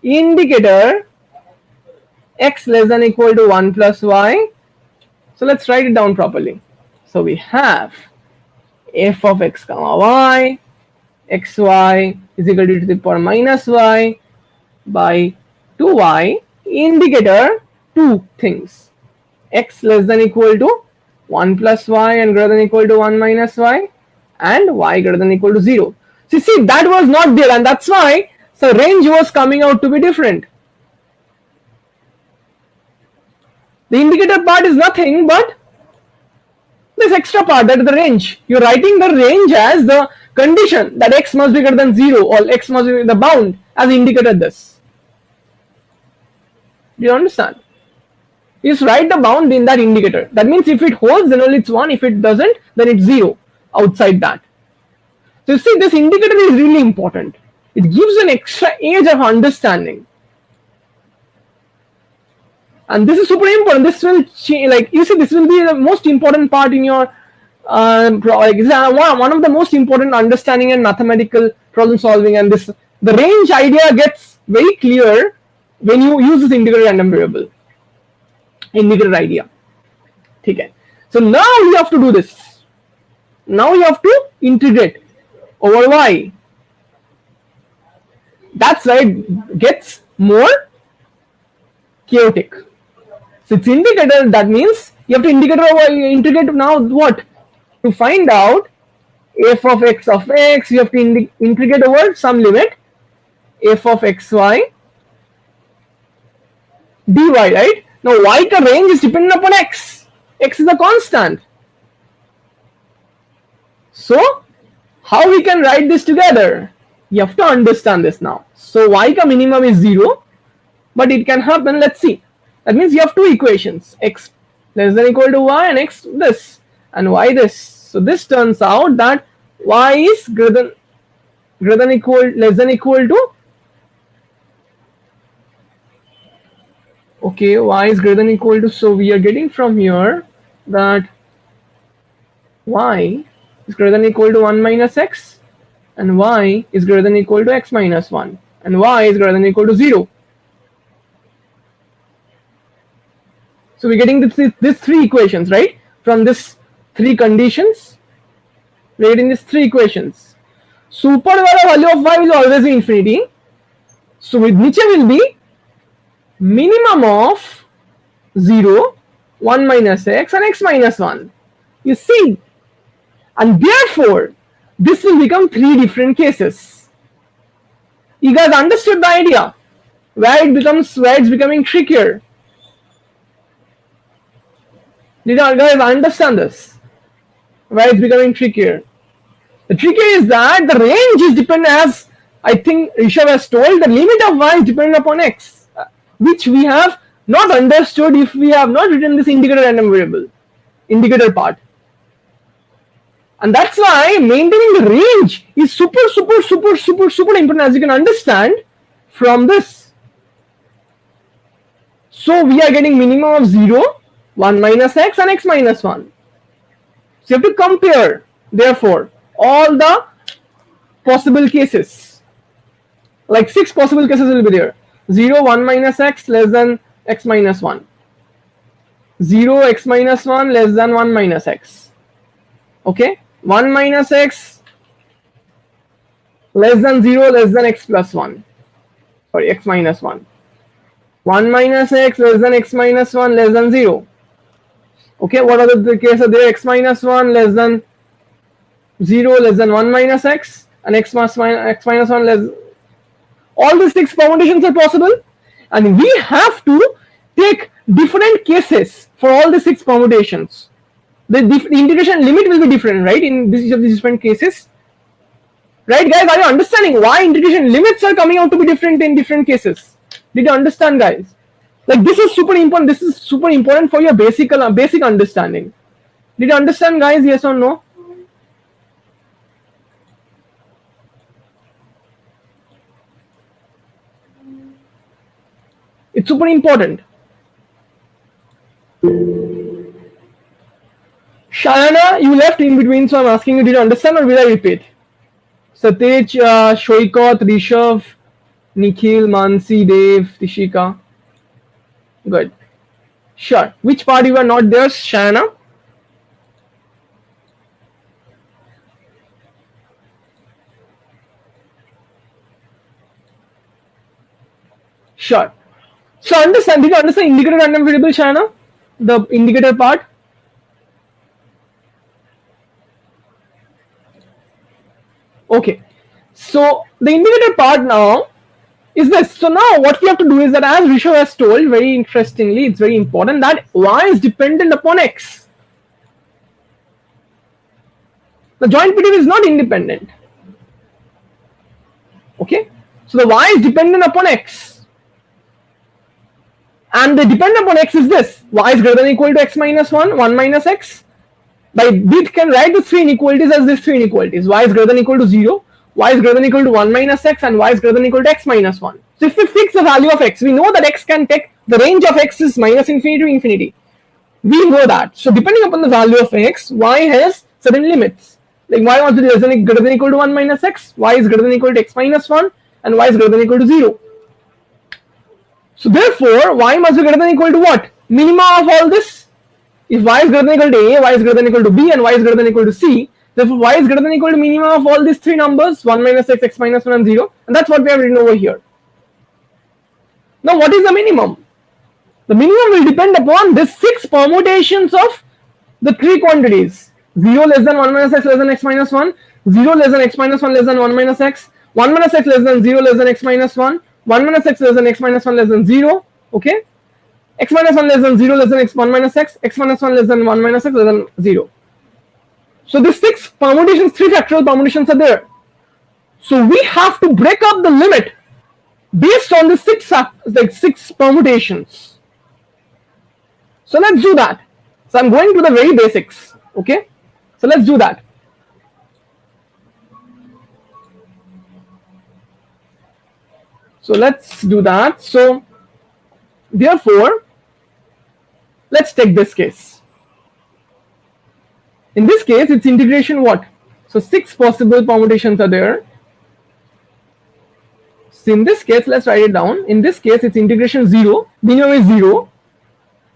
Indicator x less than equal to 1 plus y. So let's write it down properly. So we have f of x comma y, xy is equal to the power minus y by 2y, indicator two things, x less than equal to 1 plus y and greater than equal to 1 minus y, and y greater than equal to 0. So see, that was not there, and that's why the range was coming out to be different. The indicator part is nothing but this extra part, that is the range. You're writing the range as the condition that x must be greater than 0 or x must be the bound as indicated this. Do you understand? You just write the bound in that indicator. That means if it holds, then only it's 1. If it doesn't, then it's 0 outside that. So you see, this indicator is really important. It gives an extra edge of understanding. And this is super important. This will change, like you see, this will be the most important part in your one of the most important understanding and mathematical problem solving. And this, the range idea gets very clear when you use this indicator random variable, indicator idea. Okay. So now we have to do this. Now you have to integrate over y. That's right, gets more chaotic. So it's indicator, that means you have to integrate now what? To find out f of x, you have to integrate over some limit f of xy dy, right? Now y ka range is dependent upon x. X is a constant. So how we can write this together? You have to understand this now. So y ka minimum is 0, but it can happen. Let's see. That means you have two equations, x less than equal to y and x this and y this. So this turns out that y is greater than equal less than equal to, okay, y is greater than equal to, so we are getting from here that y is greater than equal to 1 minus x and y is greater than equal to x minus 1 and y is greater than equal to 0. So we're getting this three equations, right? From this three conditions, we're getting these three equations. So upper value of y will always be infinity. So with niche will be minimum of 0, 1 minus x and x minus 1. You see, and therefore this will become three different cases. You guys understood the idea where it's becoming trickier? Did you guys understand this? Where it's becoming trickier? The trick is that the range is dependent, as I think Rishabh has told, the limit of y is dependent upon x, which we have not understood if we have not written this indicator random variable, indicator part. And that's why maintaining the range is super important, as you can understand from this. So we are getting minimum of 0, 1 minus x and x minus 1. So you have to compare, therefore, all the possible cases. Like 6 possible cases will be there. 0, 1 minus x less than x minus 1. 0, x minus 1 less than 1 minus x. Okay? 1 minus x less than 0 less than x plus 1. Sorry, x minus 1. 1 minus x less than x minus 1 less than 0. Okay, what are the cases there? X minus 1 less than 0 less than 1 minus x and x minus 1 less. All these 6 permutations are possible, and we have to take different cases for all the 6 permutations. The integration limit will be different, right, in each of these different cases. Right, guys, are you understanding why integration limits are coming out to be different in different cases? Did you understand, guys? Like, this is super important. This is super important for your basic understanding. Did you understand, guys? Yes or no? It's super important. Shayana, you left in between, so I'm asking you, did you understand or will I repeat? Satej, Shoikot, Rishabh, Nikhil, Mansi, Dev, Tishika. Good. Sure. Which part you are not there, Shayana? Sure. So did you understand indicator random variable, Shayana? The indicator part? Okay. So the indicator part now is this. So now what we have to do is that, as Rishabh has told very interestingly, it's very important that y is dependent upon x. The joint PDF is not independent. Okay. So the y is dependent upon x. And the dependent upon x is this. Y is greater than or equal to x minus 1, 1 minus x. By we can write the 3 inequalities as these 3 inequalities. Y is greater than or equal to 0, y is greater than or equal to 1 minus x, and y is greater than or equal to x minus 1. So if we fix the value of x, we know that x can take, the range of x is minus infinity to infinity. We know that. So depending upon the value of x, y has certain limits. Like y must be greater than or equal to 1 minus x, y is greater than or equal to x minus 1, and y is greater than or equal to 0. So therefore, y must be greater than or equal to what? Minima of all this. If y is greater than or equal to a, y is greater than or equal to b, and y is greater than or equal to c, Therefore, y is greater than or equal to minimum of all these three numbers, 1 minus x, x minus 1 and 0. And that's what we have written over here. Now what is the minimum? The minimum will depend upon these 6 permutations of the 3 quantities. 0 less than 1 minus x less than x minus 1, 0 less than x minus 1 less than 1 minus x, 1 minus x less than 0 less than x minus 1, 1 minus x less than x minus 1 less than 0, okay? X minus 1 less than 0 less than x 1 minus x minus 1 less than 1 minus x less than 0. So these 6 permutations, 3 factorial permutations are there. So we have to break up the limit based on the 6 permutations. So let's do that. So I'm going to the very basics, okay? So let's do that. So let's do that. So therefore, let's take this case. In this case, it's integration what? So 6 possible permutations are there. So in this case, let's write it down. In this case, it's integration 0, minimum is 0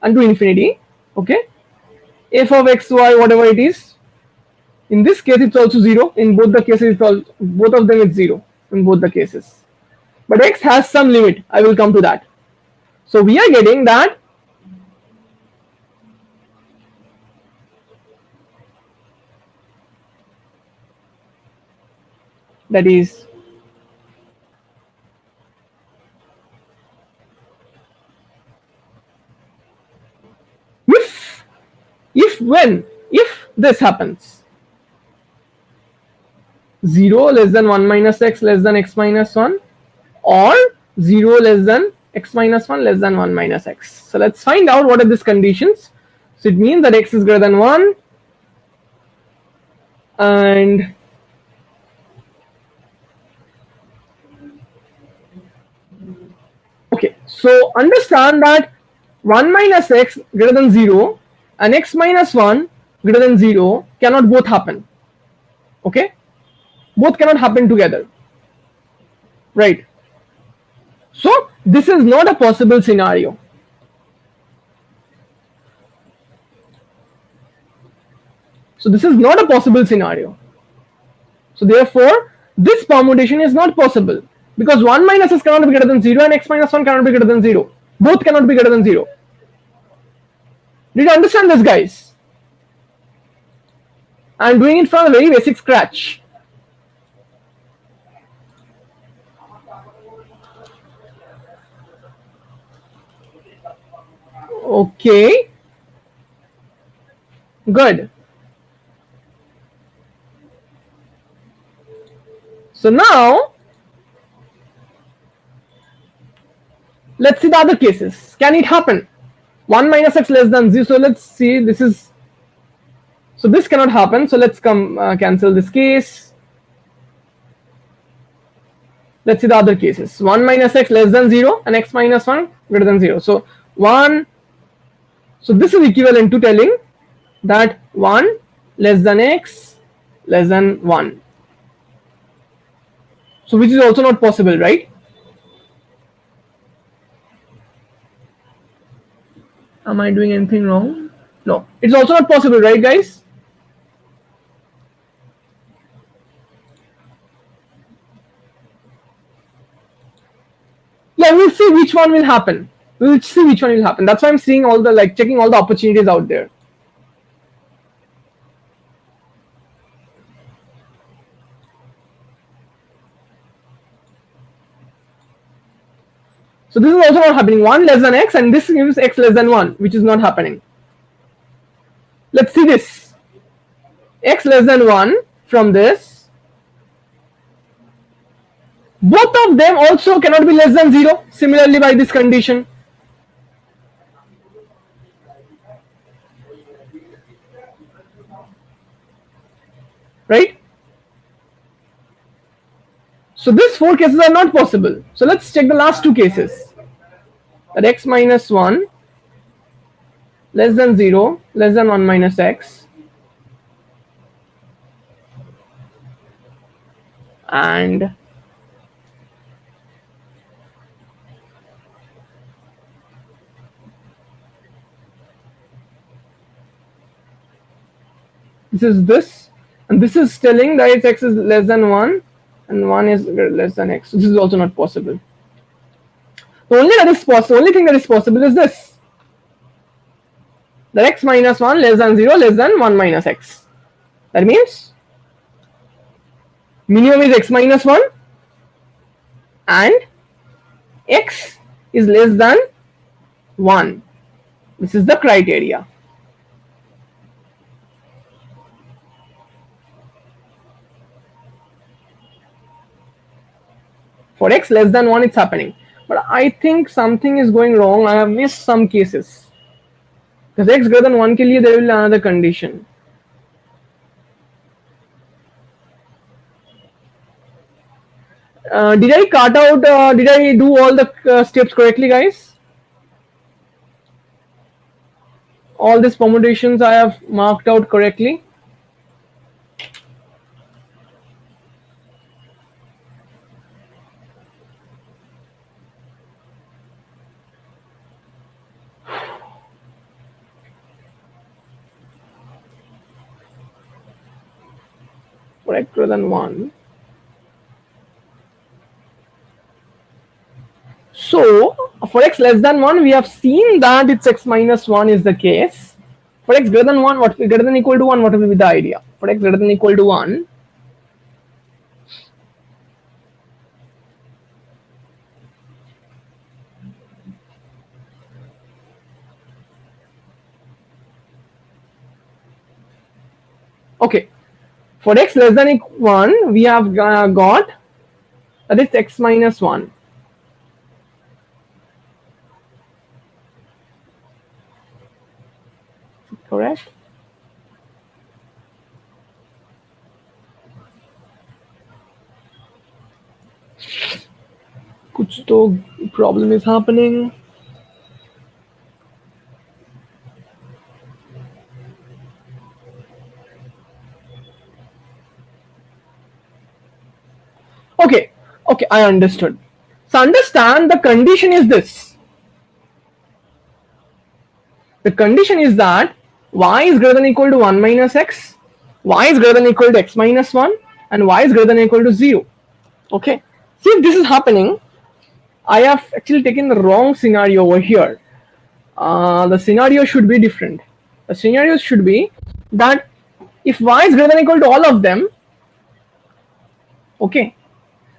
and to infinity, okay? F of x, y, whatever it is. In this case, it's also 0. In both the cases, both of them it's 0 in both the cases. But x has some limit. I will come to that. So we are getting that is if this happens, 0 less than 1 minus x less than x minus 1 or 0 less than x minus 1 less than 1 minus x. So let's find out what are these conditions. So it means that x is greater than 1 and okay, so understand that 1 minus x greater than 0 and x minus 1 greater than 0 cannot both happen, okay? Both cannot happen together, right? So this is not a possible scenario. So this is not a possible scenario. So therefore, this permutation is not possible because 1 minus x cannot be greater than 0 and x minus 1 cannot be greater than 0. Both cannot be greater than 0. Did you understand this, guys? I'm doing it from a very basic scratch. Okay. Good. So now, let's see the other cases. Can it happen? 1 minus x less than 0. So let's see. This is. So this cannot happen. So let's cancel this case. Let's see the other cases. 1 minus x less than 0 and x minus 1 greater than 0. So 1. So this is equivalent to telling that 1 less than x less than 1. So which is also not possible, right? Am I doing anything wrong? No, it's also not possible, right, guys? Yeah, we'll see which one will happen. We'll see which one will happen. That's why I'm seeing all the checking all the opportunities out there. So this is also not happening. 1 less than x and this gives x less than 1, which is not happening. Let's see this. X less than 1 from this. Both of them also cannot be less than 0, similarly by this condition. Right? So these 4 cases are not possible. So let's check the last 2 cases. That x minus 1 less than 0 less than 1 minus x and this is this and this is telling that its x is less than 1 and 1 is less than x. So this is also not possible. The only thing that is possible is this, that x minus 1 less than 0 less than 1 minus x. That means minimum is x minus 1 and x is less than 1. This is the criteria. For x less than 1 it's happening, but I think something is going wrong. I have missed some cases, because x greater than 1 ke liye there will be another condition. Did I cut out, did I do all the steps correctly, guys? All these permutations I have marked out correctly. For x greater than 1. So for x less than 1 we have seen that it's x minus 1 is the case. For x greater than 1, what greater than equal to 1, what will be the idea? For x greater than equal to 1, okay, for x less than 1 we have got that it's x minus 1. Correct? कुछ तो problem is happening. Okay, I understood. So understand the condition is this. The condition is that y is greater than equal to 1 minus x, y is greater than equal to x minus 1, and y is greater than equal to 0. Okay. See, if this is happening, I have actually taken the wrong scenario over here. The scenario should be different. The scenario should be that if y is greater than equal to all of them, okay,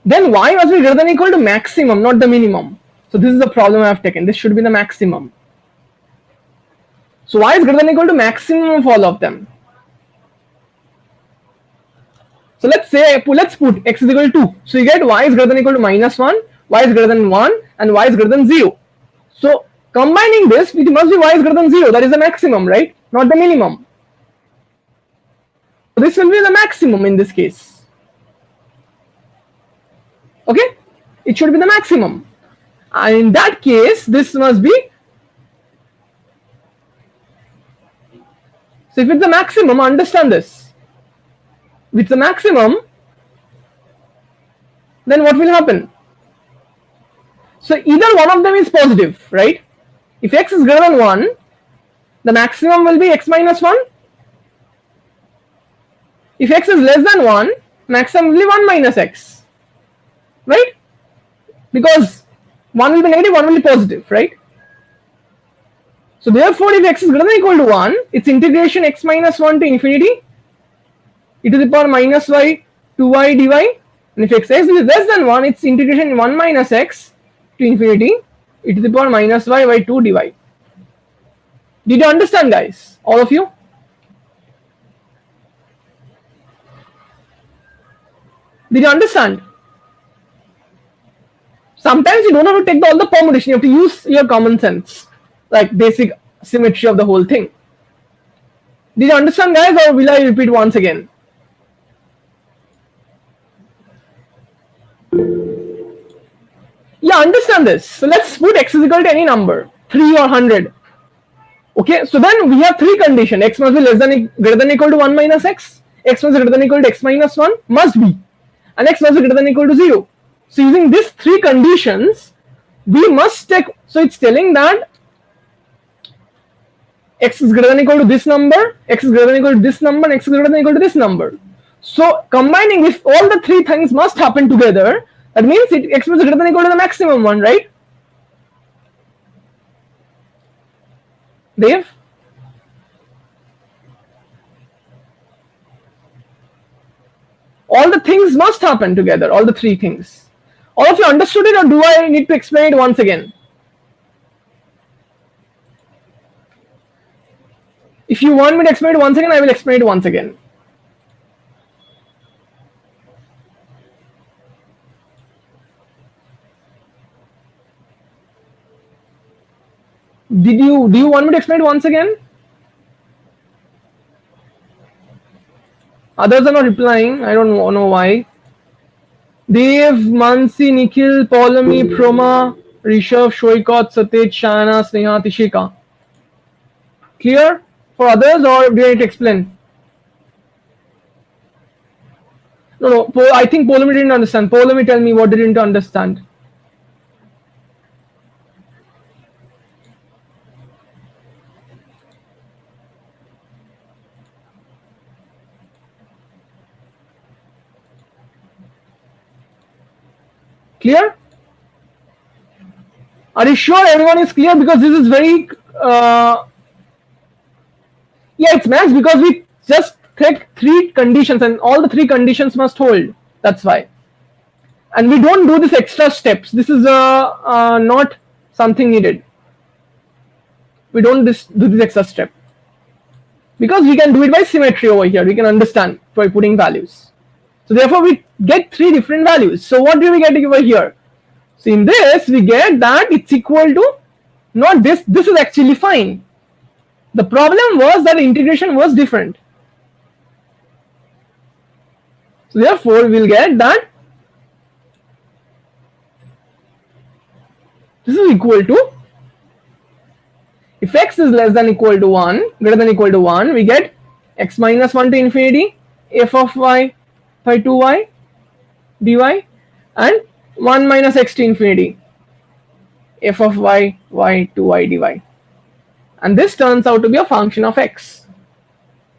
then y must be greater than equal to maximum, not the minimum. So this is the problem I have taken. This should be the maximum. So y is greater than equal to maximum of all of them. So let's put x is equal to 2. So you get y is greater than equal to minus 1, y is greater than 1, and y is greater than 0. So combining this, it must be y is greater than 0. That is the maximum, right? Not the minimum. So this will be the maximum in this case. Okay? It should be the maximum. And in that case, this must be. So if it's the maximum, understand this. If it's the maximum, then what will happen? So either one of them is positive, right? If x is greater than 1, the maximum will be x minus 1. If x is less than 1, maximum will be 1 minus x, right? Because one will be negative, one will be positive, right? So therefore, if x is greater than equal to 1, its integration x minus 1 to infinity e to the power minus y 2y dy, and if x is less than 1, its integration 1 minus x to infinity e to the power minus y by 2 dy. Did you understand, guys? All of you? Did you understand? Sometimes you don't have to take all the permutation, you have to use your common sense, like basic symmetry of the whole thing. Did you understand, guys, or will I repeat once again? Yeah, understand this. So let's put x is equal to any number, 3 or 100. Okay, so then we have three conditions. X must be greater than equal to 1 minus x, x must be greater than equal to x minus 1, must be, and x must be greater than equal to 0. So using these three conditions, we must take, so it's telling that x is greater than equal to this number, x is greater than equal to this number, and x is greater than equal to this number. So combining, if all the three things must happen together, that means it x is greater than equal to the maximum one, right? Dave? All the things must happen together, all the three things. All of you understood it, or do I need to explain it once again? If you want me to explain it once again, I will explain it once again. Do you want me to explain it once again? Others are not replying. I don't know why. Dev, Mansi, Nikhil, Paulami, Proma, Rishabh, Shoikot, Satej, Shana, Sneha, Tishika. Clear for others, or do I need to explain? No. I think Paulami didn't understand. Paulami, tell me what didn't understand. Clear? Are you sure everyone is clear? Because this is very yeah, it's max because we just take three conditions and all the three conditions must hold. That's why. And we don't do this extra steps. This is not something needed. We don't do this extra step because we can do it by symmetry over here. We can understand by putting values. So therefore we get three different values. So what do we get over here? So in this we get that it's equal to not this. This is actually fine. The problem was that integration was different. So therefore we'll get that this is equal to, if x is less than equal to 1, greater than equal to 1, we get x minus 1 to infinity f of y by 2y dy and 1 minus x to infinity f of y 2y dy. And this turns out to be a function of x.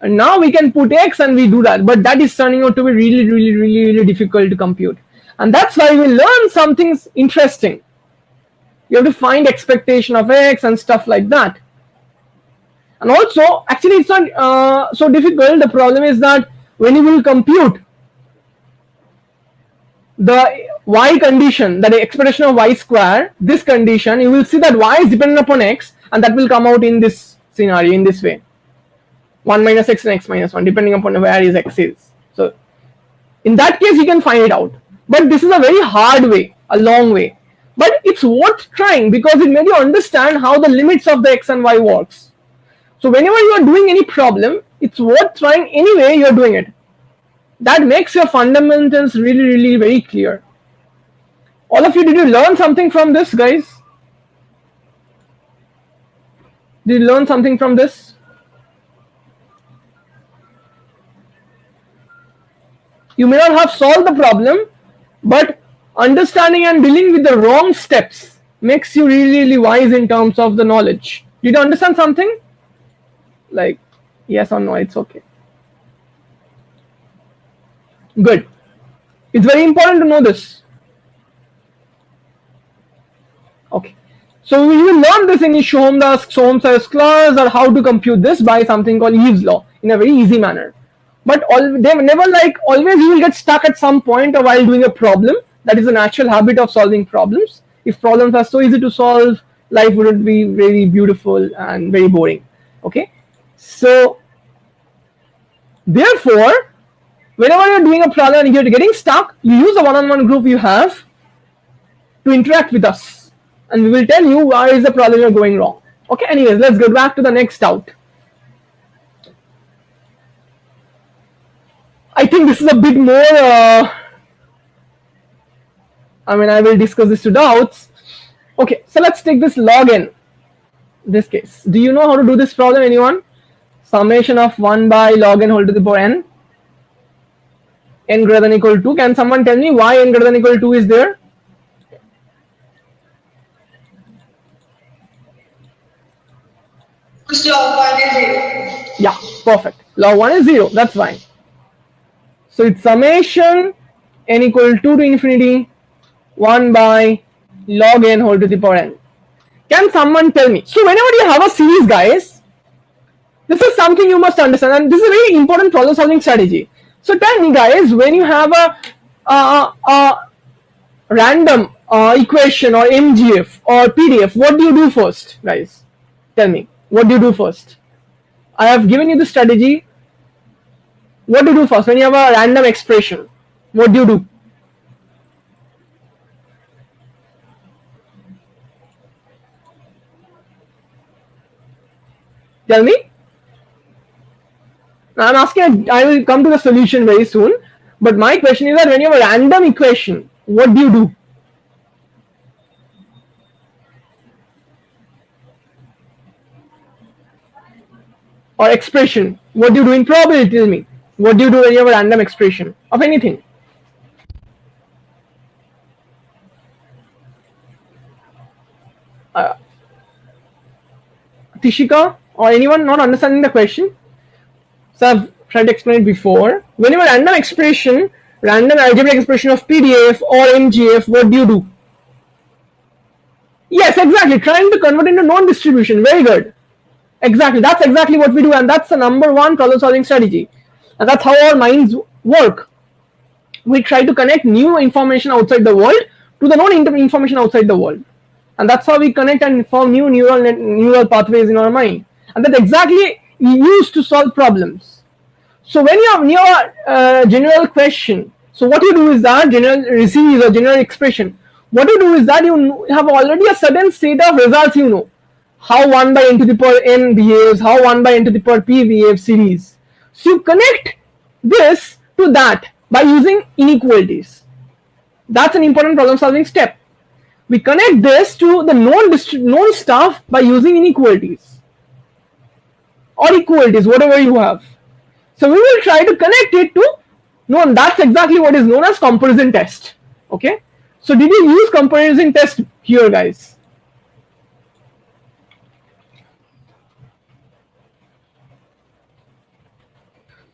And now we can put x and we do that, but that is turning out to be really difficult to compute. And that's why we learn something interesting. You have to find expectation of x and stuff like that. And also, actually it's not so difficult. The problem is that when you will compute the y condition, that expression of y square, this condition, you will see that y is dependent upon x, and that will come out in this scenario, in this way. 1 minus x and x minus 1, depending upon where is x is. So in that case, you can find it out. But this is a very hard way, a long way. But it's worth trying because it made you understand how the limits of the x and y works. So whenever you are doing any problem, it's worth trying anyway you are doing it. That makes your fundamentals really very clear. All of you, did you learn something from this, guys? Did you learn something from this? You may not have solved the problem, but understanding and dealing with the wrong steps makes you really wise in terms of the knowledge. Did you understand something? Like, yes or no, it's okay. Good. It's very important to know this. Okay. So we will learn this in Shom's class, or how to compute this by something called Eve's law in a very easy manner. But they never, like, always you will get stuck at some point while doing a problem. That is a natural habit of solving problems. If problems are so easy to solve, life would be very beautiful and very boring. Okay. So therefore, whenever you're doing a problem and you're getting stuck, you use a one-on-one group you have to interact with us, and we will tell you why is the problem you're going wrong. Okay, anyways, let's go back to the next doubt. I think this is a bit more, I will discuss this to doubts. Okay, so let's take this log n, this case. Do you know how to do this problem, anyone? Summation of 1 by log n whole to the power n, n greater than equal to 2. Can someone tell me why n greater than equal to 2 is there? Log 1 is 0. Yeah, perfect. Log 1 is 0. That's fine. So it's summation n equal 2 to infinity 1 by log n whole to the power n. Can someone tell me? So whenever you have a series, guys, this is something you must understand, and this is a very important problem solving strategy. So tell me, guys, when you have a random equation or MGF or PDF, what do you do first, guys? Tell me, what do you do first? I have given you the strategy. What do you do first when you have a random expression? What do you do? Tell me. I'm asking, I will come to the solution very soon. But my question is that when you have a random equation, what do you do? Or expression, what do you do in probability? Tell me. What do you do when you have a random expression of anything? Uh, Tishika or anyone not understanding the question? So I've tried to explain it before. When you have a random expression, random algebraic expression of PDF or MGF, what do you do? Yes, exactly. Trying to convert into known distribution. Very good. Exactly. That's exactly what we do, and that's the number one problem solving strategy. And that's how our minds work. We try to connect new information outside the world to the known information outside the world. And that's how we connect and form new neural pathways in our mind. And that's exactly used to solve problems. So when you have your general question, so what you do is that general series or general expression, what you do is that you have already a certain state of results, you know. How 1 by n to the power n behaves, how 1 by n to the power p behaves series. So you connect this to that by using inequalities. That's an important problem solving step. We connect this to the known stuff by using inequalities or equalities, whatever you have. So we will try to connect it to known. That's exactly what is known as comparison test. Okay. So did you use comparison test here, guys?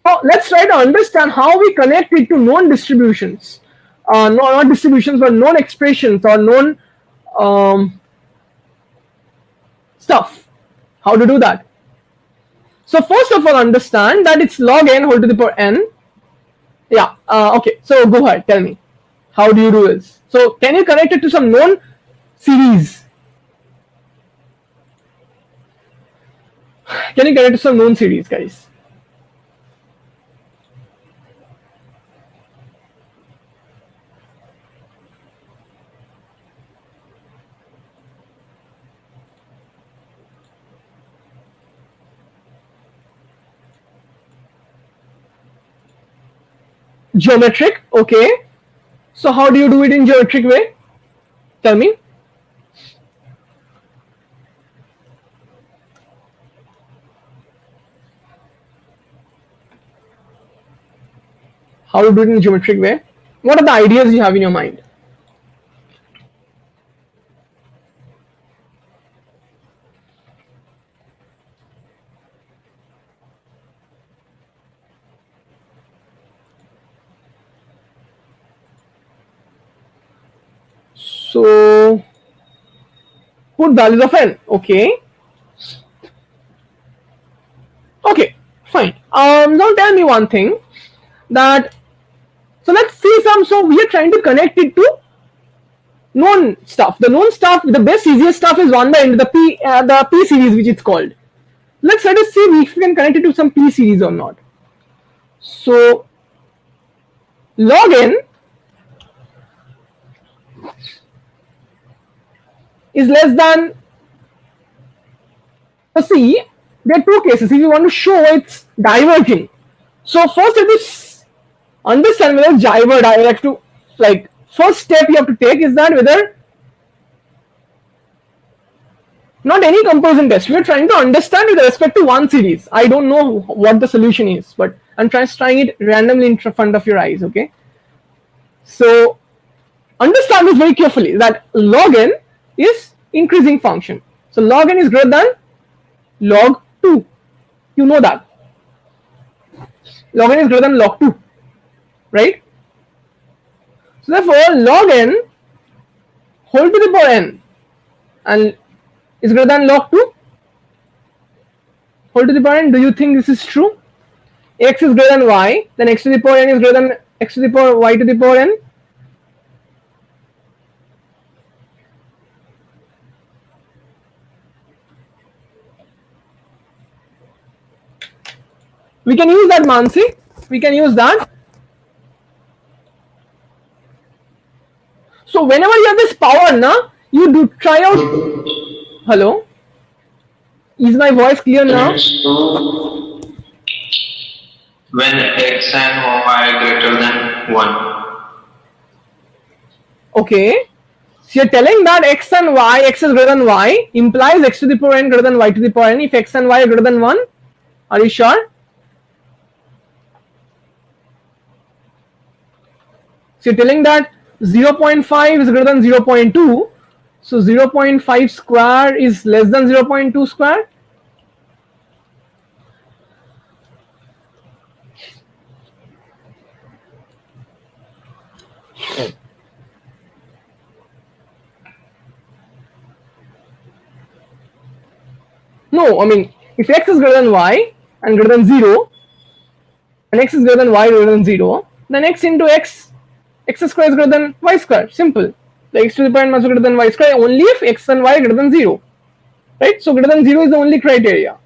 Now let's try to understand how we connect it to known distributions. No, not distributions, but known expressions or known stuff. How to do that? So first of all, understand that it's log n whole to the power n. Yeah. Okay. So go ahead. Tell me. How do you do this? So can you connect it to some known series? Can you connect it to some known series, guys? Geometric. Okay. So how do you do it in geometric way? Tell me. How to do it in geometric way? What are the ideas you have in your mind? So put values of n. Okay. Okay. Fine. Now tell me one thing. That so let's see some. So we are trying to connect it to known stuff. The known stuff, the best easiest stuff is 1 by n to the p series, which it's called. Let's try to see if we can connect it to some p series or not. So log n is less than. So see, there are two cases. If you want to show it's diverging, so first it is understand whether diverge. I have to like first step you have to take is that whether not any comparison test. We are trying to understand with respect to one series. I don't know what the solution is, but I'm trying it randomly in front of your eyes. Okay. So understand this very carefully that log n is increasing function. So log n is greater than log 2. You know that. Log n is greater than log 2. right? So therefore log n whole to the power n and is greater than log 2 whole to the power n. Do you think this is true? X is greater than y, then x to the power n is greater than x to the power y to the power n. We can use that, Mansi. We can use that. So whenever you have this power, na, you do try out. Hello? Is my voice clear now? When x and y greater than 1. Okay. So you're telling that x and y, x is greater than y, implies x to the power n greater than y to the power n if x and y are greater than 1. Are you sure? So you're telling that 0.5 is greater than 0.2. So 0.5 square is less than 0.2 square. No, I mean, if x is greater than y and greater than 0, and x is greater than y greater than 0, then x into x square is greater than y square. Simple. The x to the power n must be greater than y square only if x and y are greater than 0. Right? So greater than 0 is the only criteria.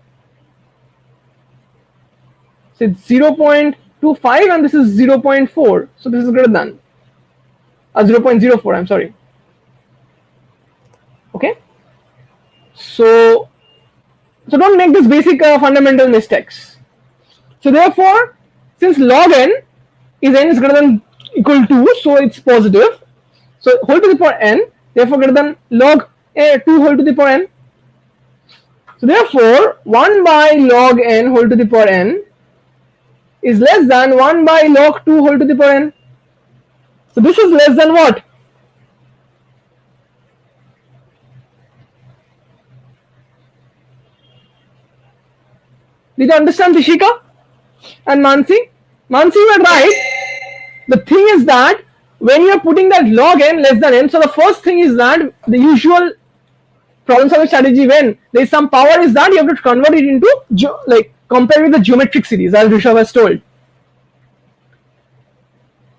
So it's 0.25 and this is 0.4. So this is greater than 0.04, I'm sorry. Okay? So don't make this basic fundamental mistakes. So therefore, since log n is greater than equal to, so it's positive. So whole to the power n, therefore greater than log 2 whole to the power n. So therefore, 1 by log n whole to the power n is less than 1 by log 2 whole to the power n. So this is less than what? Did you understand, Tishika and Mansi? Mansi, you are right. The thing is that when you are putting that log n less than n, so the first thing is that the usual problem solving strategy when there is some power is that you have to convert it into like compare with the geometric series, as Rishabh has told.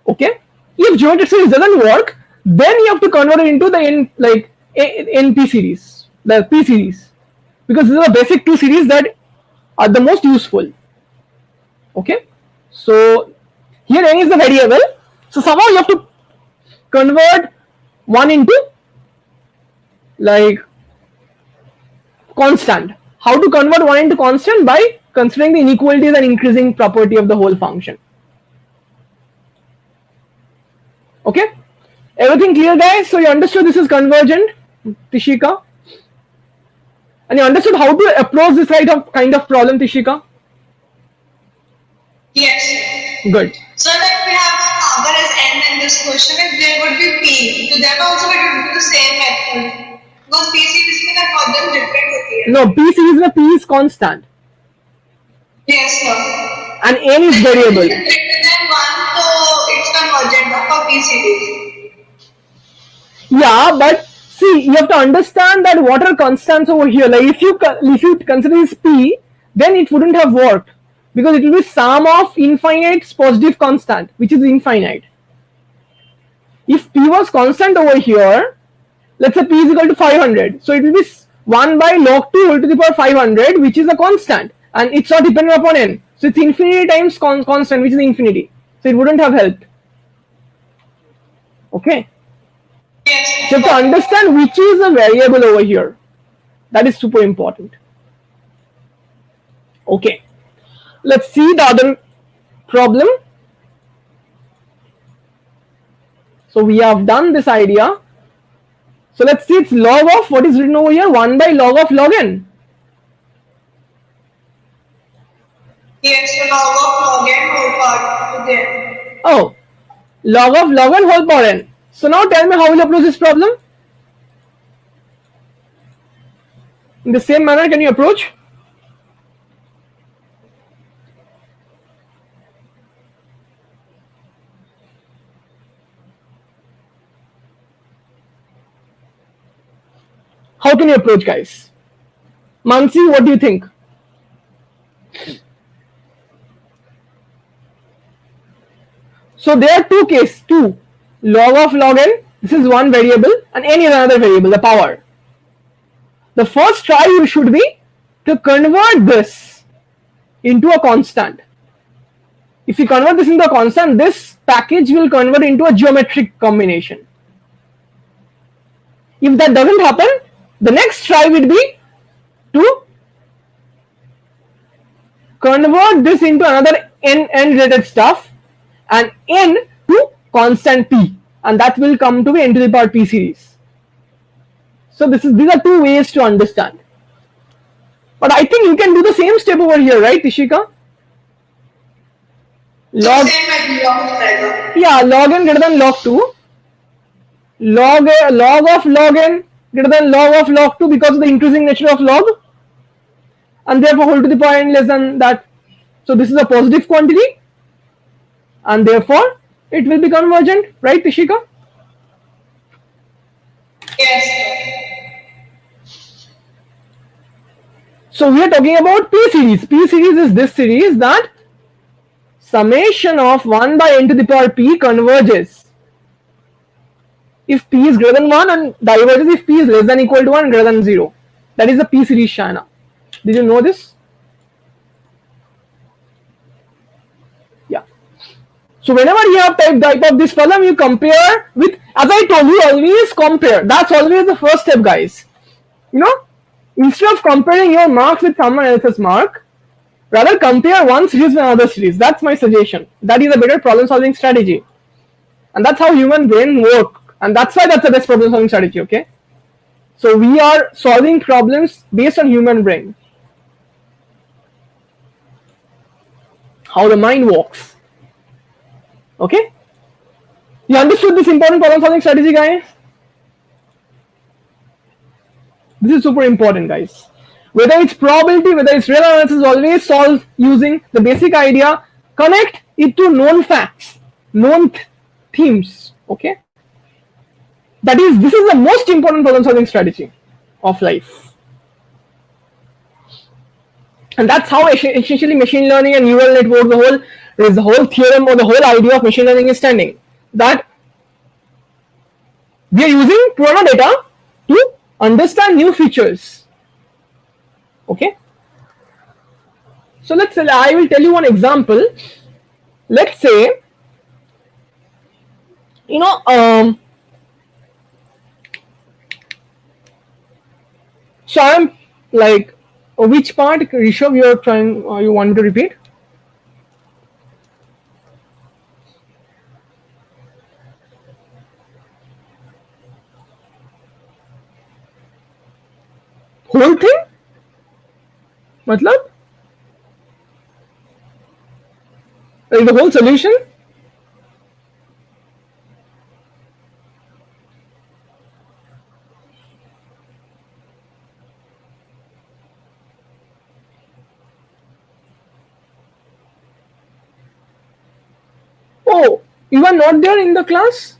Okay, if geometric series doesn't work, then you have to convert it into the NP series, the P series, because these are the basic two series that are the most useful. Okay, so here n is the variable, so somehow you have to convert 1 into like constant. How to convert 1 into constant? By considering the inequalities and increasing property of the whole function. Okay, everything clear, guys? So you understood this is convergent, Tishika, and you understood how to approach this kind of problem, Tishika? Yes. Good. So like we have a number as n in this question, if there would be p, to that also we would do the same method. Because p series में ना बहुत different होती है. No, P series में P is constant. Yes, sir. And n is variable. If it's greater than 1, so it's convergent for p series. Yeah, but see, you have to understand that what are constants over here. Like if you consider this P, then it wouldn't have worked because it will be sum of infinite positive constant, which is infinite. If P was constant over here, let's say P is equal to 500, so it will be 1 by log 2 whole to the power 500, which is a constant, and it's not dependent upon n. So it's infinity times constant, which is infinity. So it wouldn't have helped. Okay. Yes. So you have to understand which is the variable over here. That is super important. Okay. Let's see the other problem. So we have done this idea. So let's see it's log of what is written over here, 1 by log of log n. Yes, so log of log n whole part to there. Oh, log of log n whole power n. So now tell me how will you approach this problem? In the same manner, can you approach? How can you approach, guys? Mansi, what do you think? So there are two log of log n, this is one variable, and n is another variable, the power. The first try should be to convert this into a constant. If you convert this into a constant, this package will convert into a geometric combination. If that doesn't happen, the next try would be to convert this into another n related stuff and n to constant p, and that will come to be n to the power p series. So these are two ways to understand. But I think you can do the same step over here, right, Tishika? Log, yeah, log n greater than log 2. Log of log n greater than log of log 2 because of the increasing nature of log, and therefore whole to the power n less than that. So this is a positive quantity, and therefore it will be convergent, right, Tishika? Yes. So we are talking about P series. P series is this series that summation of 1 by n to the power p converges if p is greater than 1 and diverges if p is less than equal to 1 and greater than 0. That is the P series, Shana. Did you know this? Yeah. So whenever you have type of this problem, you compare with, as I told you, always compare. That's always the first step, guys. You know, instead of comparing your marks with someone else's mark, rather compare one series with another series. That's my suggestion. That is a better problem solving strategy. And that's how human brain work. And that's why that's the best problem solving strategy, okay? So we are solving problems based on human brain. How the mind works. Okay? You understood this important problem solving strategy, guys? This is super important, guys. Whether it's probability, whether it's real analysis, always solve using the basic idea. Connect it to known facts, known themes. Okay? This is the most important problem solving strategy of life. And that's how essentially machine learning and neural networks, the whole theorem or the whole idea of machine learning is standing. That we are using Purana data to understand new features. Okay? So I will tell you one example. Let's say, so I'm like, which part, Rishabh, you want to repeat? Whole thing? Matlab? Like the whole solution? Oh, you are not there in the class?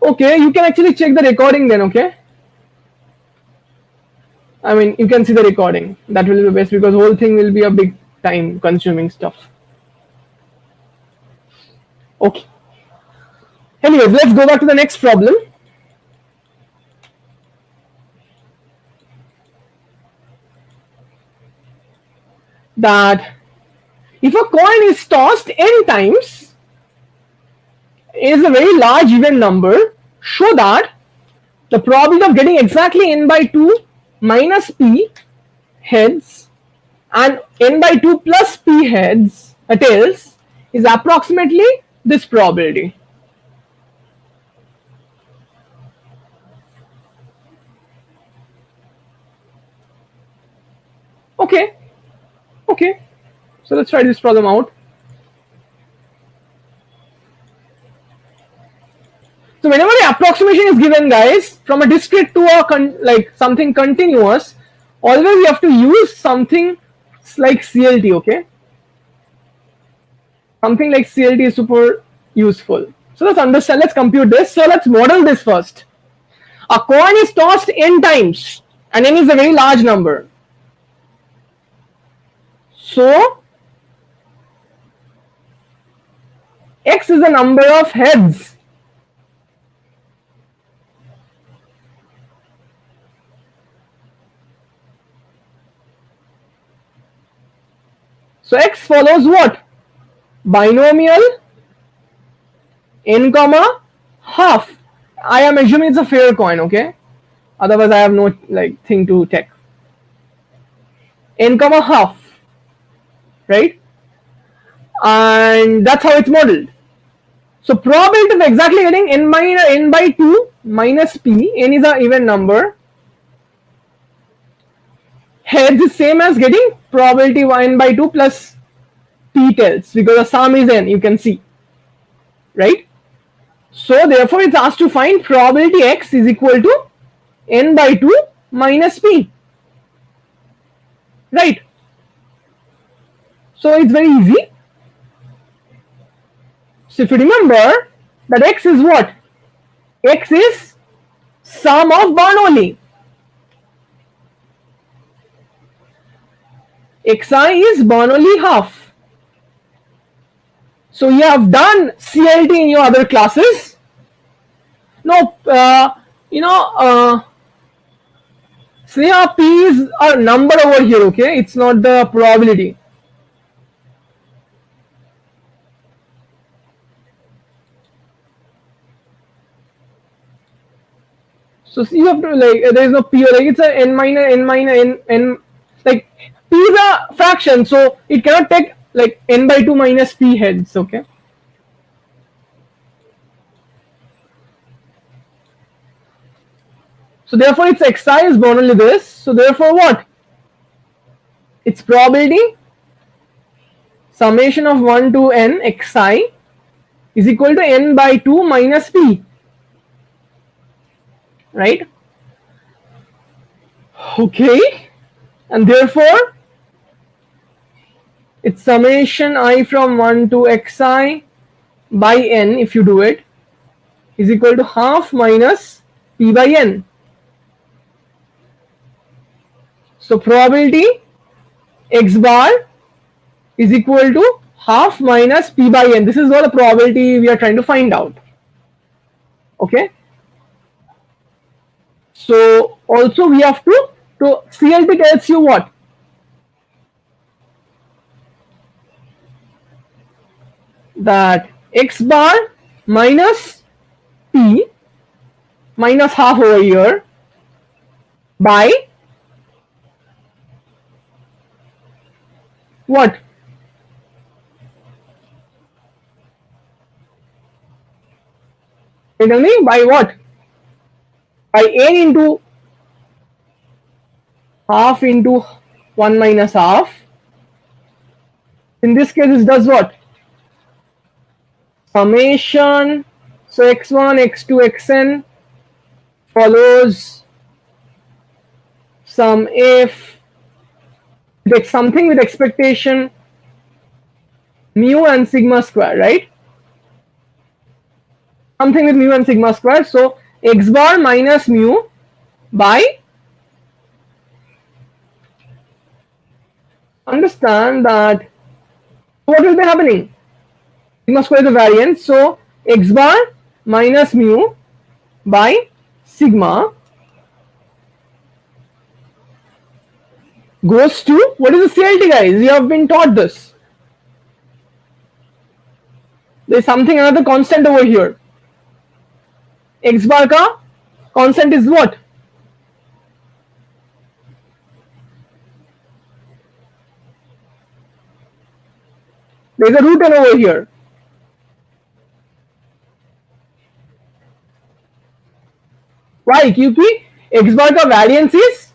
Okay, you can actually check the recording then, okay? I mean, you can see the recording. That will be best because whole thing will be a big time consuming stuff. Okay. Anyways, let's go back to the next problem. That if a coin is tossed n times, is a very large even number, show that the probability of getting exactly n by 2 minus p heads and n by 2 plus p heads, tails, is approximately this probability. Okay. Okay. So let's try this problem out. So whenever the approximation is given, guys, from a discrete to a something continuous, always you have to use something like CLT, okay? Something like CLT is super useful. So let's understand, let's compute this. So let's model this first. A coin is tossed n times and n is a very large number. So x is the number of heads. So x follows what? Binomial n comma half. I am assuming it's a fair coin, okay? Otherwise I have no like thing to check. N comma half, right? And that's how it's modeled. So probability of exactly getting n by 2 minus p, n is an even number. Heads is same as getting probability n by 2 plus p tails, because the sum is n, you can see, right? So therefore it's asked to find probability x is equal to n by 2 minus p, right? So it's very easy. So if you remember that x is what? X is sum of Bernoulli. Xi is Bernoulli half. So you have done CLT in your other classes. No, say P is a number over here, okay? It's not the probability. So you have to like there is no P, like it's a n minus n, like P is a fraction, so it cannot take like n by 2 minus P heads, okay? So therefore its xi is Bernoulli this. So therefore what? Its probability summation of 1 to n xi is equal to n by 2 minus p, right? Okay, and therefore its summation I from 1 to xi by n, if you do it, is equal to half minus p by n. So probability x bar is equal to half minus p by n. This is what the probability we are trying to find out. Okay. So also we have to CLT tells you what? That x bar minus p minus half over here by what? Tell me, by what? By n into half into 1 minus half. In this case it does what? Summation, so x1, x2, xn follows sum if something with expectation mu and sigma square, right? Something with mu and sigma square. So x bar minus mu by, understand that what will be happening? Sigma square is the variance, so x bar minus mu by sigma goes to, what is the CLT, guys? You have been taught this. There is something, another constant over here. X bar ka constant is what? There is a root n over here. Why? क्योंकि x bar का variance is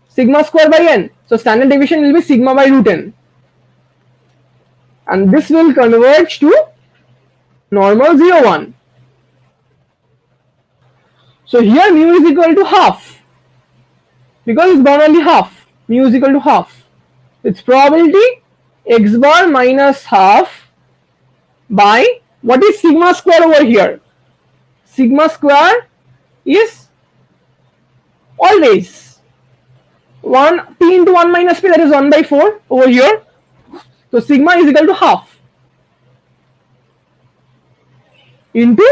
sigma square by n. So standard deviation will be sigma by root n. And this will converge to normal 0, 1. So here mu is equal to half. Because it's Bernoulli half. Mu is equal to half. Its probability x bar minus half by what is sigma square over here? Sigma square is always 1 p into 1 minus p, that is 1 by 4 over here. So sigma is equal to half into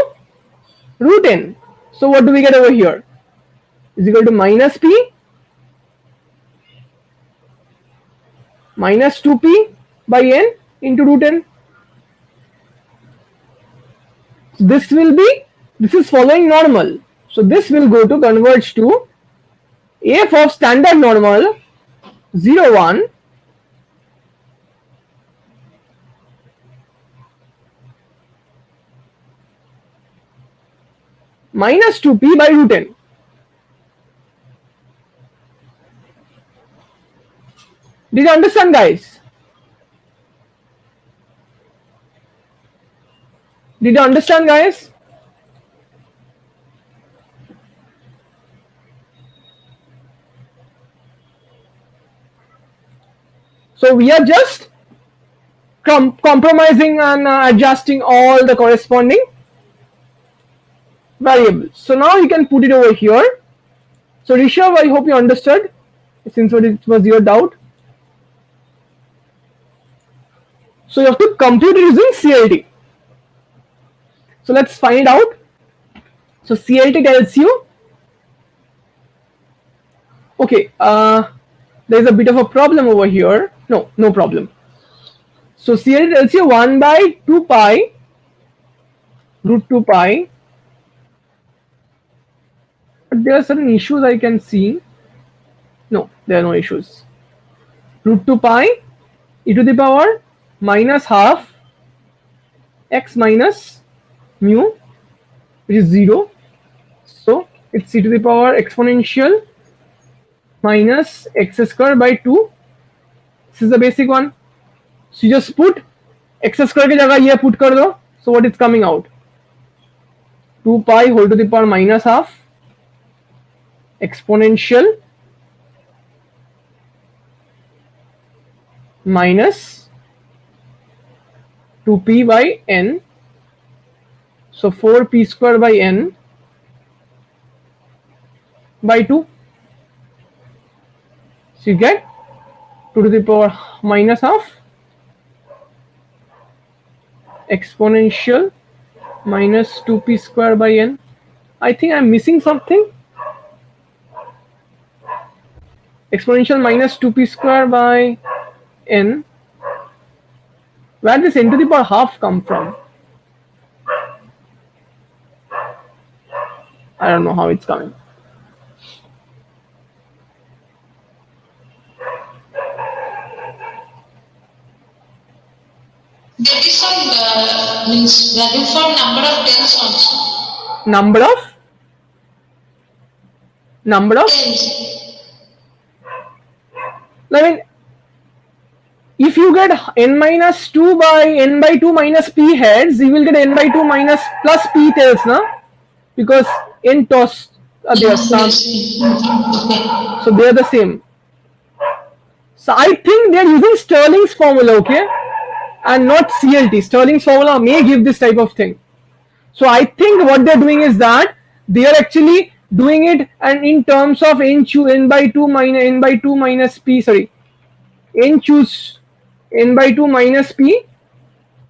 root n. So what do we get over here? Is equal to minus p minus 2p by n into root n. This is following normal. So this will go to converge to f of standard normal 0 1 minus 2p by root n. Did you understand, guys? Did you understand, guys? So we are just compromising and adjusting all the corresponding variables. So now you can put it over here. So Rishabh, I hope you understood, since it was your doubt. So you have to compute it using CLT. So let's find out. So CLT tells you, okay, there's a bit of a problem over here. No problem. So CLT tells you 1 by 2 pi root 2 pi. But there are certain issues I can see. No, there are no issues. Root 2 pi e to the power minus half x minus mu, which is 0. So it's e to the power exponential minus x square by 2. This is the basic one. So you just put x square के जगह ये put कर दो. So what is coming out? 2 pi whole to the power minus half exponential minus 2p by n. So 4p square by n by 2. So you get 2 to the power minus half exponential minus 2p square by n. I think I'm missing something. Exponential minus 2p square by n. Where does n to the power half come from? I don't know how it's coming. There is some value for number of tens also. Number of Tens. I mean, if you get n minus 2 by n by 2 minus p heads, you will get n by 2 minus plus p tails, na? Because n toss are there. So they are the same. So I think they are using Stirling's formula, okay, and not CLT. Stirling's formula may give this type of thing. So I think what they are doing is that they are actually doing it and in terms of n by 2 minus p, sorry, n choose n by 2 minus p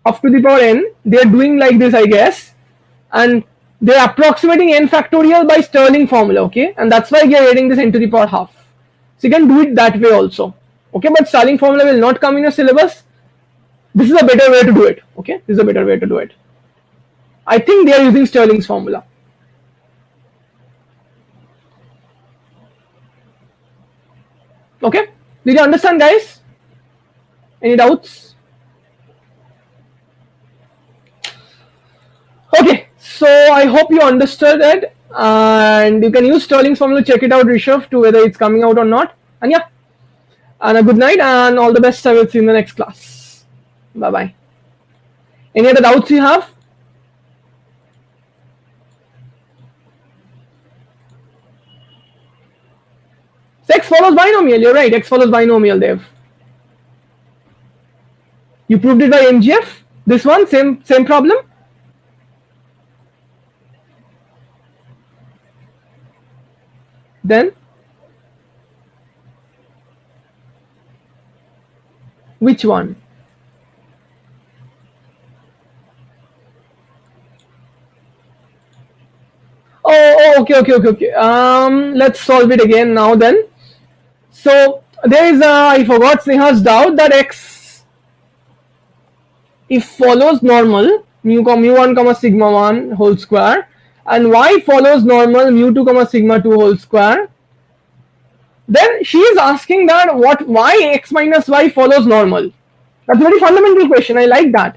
up to the power n. They are doing like this, I guess, and they are approximating n factorial by Stirling formula, okay, and that's why they are getting this n to the power half. So you can do it that way also, okay, but Stirling formula will not come in your syllabus. This is a better way to do it, okay, this is a better way to do it. I think they are using Stirling's formula. Okay, did you understand, guys? Any doubts? Okay, so I hope you understood it, and you can use Stirling's formula. Check it out, Rishabh, to whether it's coming out or not. And yeah, and a good night and all the best. I will see you in the next class. Bye bye. Any other doubts you have? So x follows binomial. You're right. X follows binomial, Dev. You proved it by MGF. This one, same problem. Then which one? Okay. Let's solve it again now then. So there is I forgot Sneha's doubt that x if follows normal mu1 comma sigma 1 whole square and y follows normal mu2 comma sigma 2 whole square. Then she is asking that what why x minus y follows normal. That's a very fundamental question. I like that.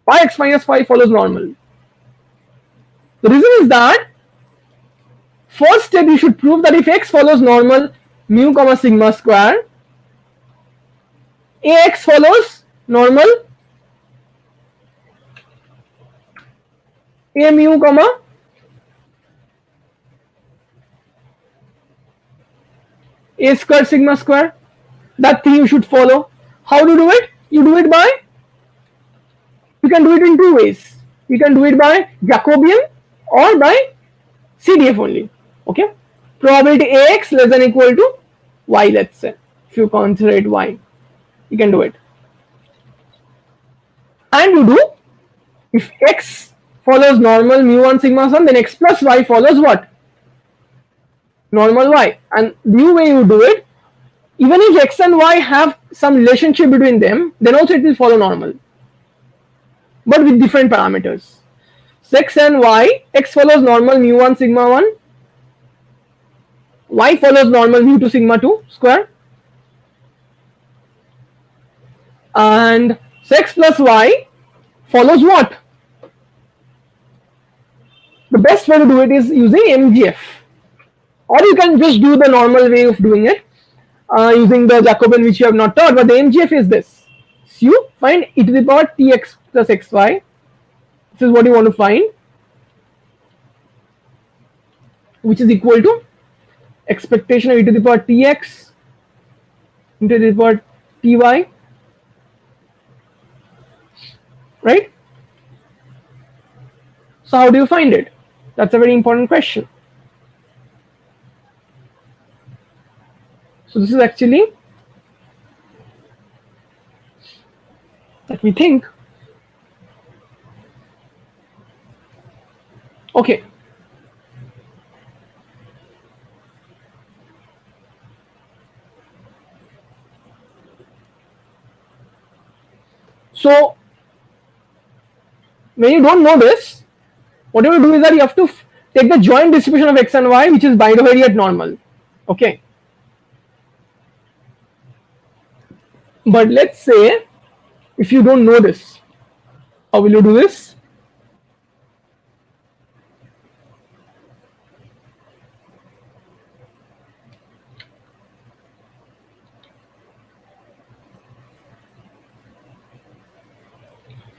Why x minus y follows normal? The reason is that first step you should prove that if x follows normal mu comma sigma square, ax follows normal a mu comma a square sigma square. That thing you should follow. How to do it? You do it by, you can do it in two ways. You can do it by Jacobian or by CDF only. Okay, probability ax less than equal to y, let's say, if you consider it y, you can do it. And you do, if x follows normal mu1 sigma 1, then x plus y follows what? Normal y. And the way you do it, even if x and y have some relationship between them, then also it will follow normal, but with different parameters. So x and y, x follows normal mu1 sigma 1, y follows normal mu2 sigma 2 square, and so x plus y follows what? The best way to do it is using MGF, or you can just do the normal way of doing it using the Jacobian, which you have not taught, but the MGF is this. So you find e to the power tx plus xy. This is what you want to find, which is equal to expectation of e to the power tx into e to the power ty, right? So how do you find it? That's a very important question. So this is actually, let me think. Okay. So when you don't know this, what you do is that you have to take the joint distribution of x and y, which is bivariate normal. Okay. But let's say if you don't know this, how will you do this?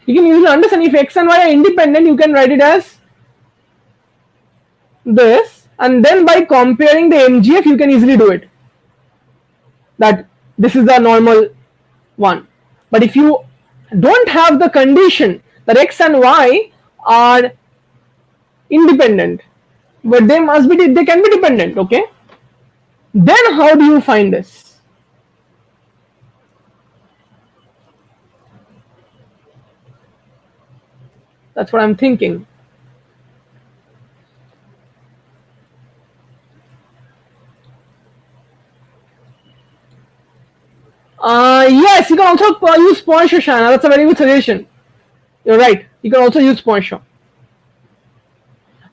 You can easily understand if x and y are independent, you can write it as this, and then by comparing the MGF, you can easily do it. That this is the normal one. But if you don't have the condition that x and y are independent, but they can be dependent, okay? Then how do you find this? That's what I'm thinking. Yes, you can also use Pointer, Shana. That's a very good suggestion. You're right. You can also use Pointer.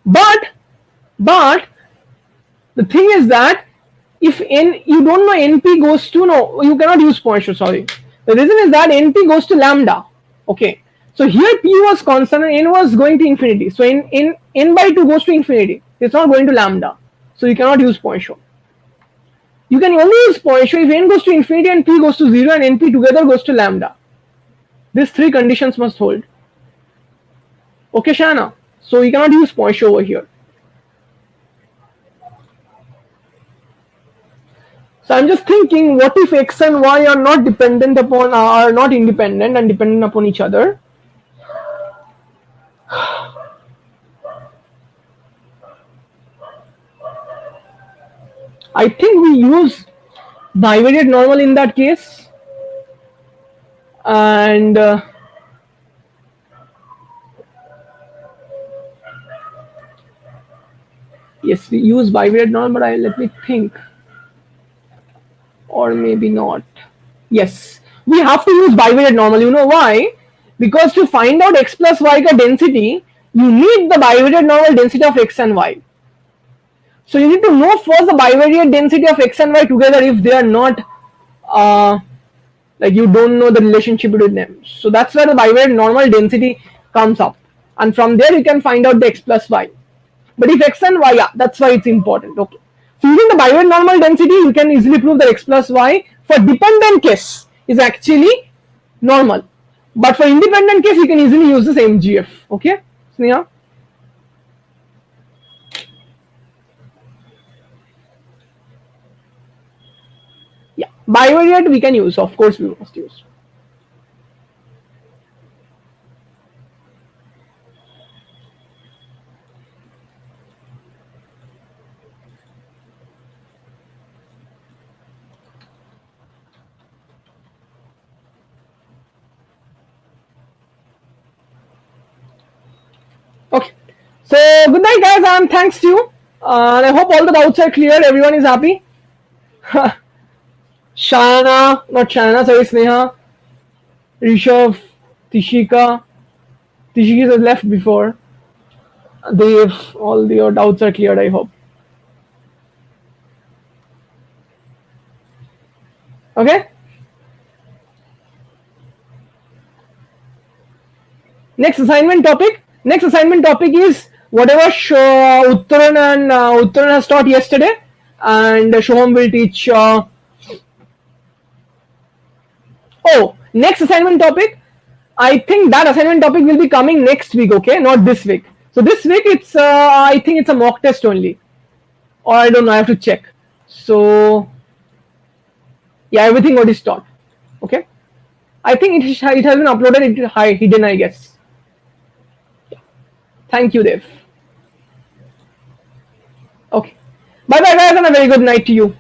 But the thing is that if you don't know NP goes to, no, you cannot use Pointer, sorry. The reason is that NP goes to lambda. Okay. So here P was constant and N was going to infinity. So N by 2 goes to infinity. It's not going to lambda. So you cannot use Pointer. You can only use Pointer if N goes to infinity and P goes to 0 and NP together goes to lambda. These three conditions must hold. Okay, Shana. So you cannot use Pointer over here. So I'm just thinking, what if x and y are not dependent upon, are not independent and dependent upon each other? I think we use bivariate normal in that case, and yes, we use bivariate normal. But let me think, or maybe not. Yes, we have to use bivariate normal. You know why? Because to find out x plus y ka density, you need the bivariate normal density of x and y. So you need to know first the bivariate density of x and y together if they are not uh, like you don't know the relationship between them. So that's where the bivariate normal density comes up, and from there you can find out the x plus y. But if x and y, yeah, that's why it's important. Okay. So using the bivariate normal density, you can easily prove that x plus y for dependent case is actually normal. But for independent case, you can easily use the same GF. Okay, Sneha? Yeah, bivariate we can use. Of course, we must use. Okay. So good night, guys, and thanks to you. And I hope all the doubts are clear. Everyone is happy. Shana, not Shana, sorry, Sneha, Rishabh, Tishika. Tishika has left before. They've all your doubts are cleared, I hope. Okay. Next assignment topic. Next assignment topic is whatever Uttaran and Uttaran has taught yesterday, and Shoham will teach. Oh, next assignment topic. I think that assignment topic will be coming next week. Okay, not this week. So this week it's I think it's a mock test only, or I don't know. I have to check. So yeah, everything what is taught. Okay, I think it has been uploaded. It hidden, I guess. Thank you, Dev. Okay. Bye bye, guys, and a very good night to you.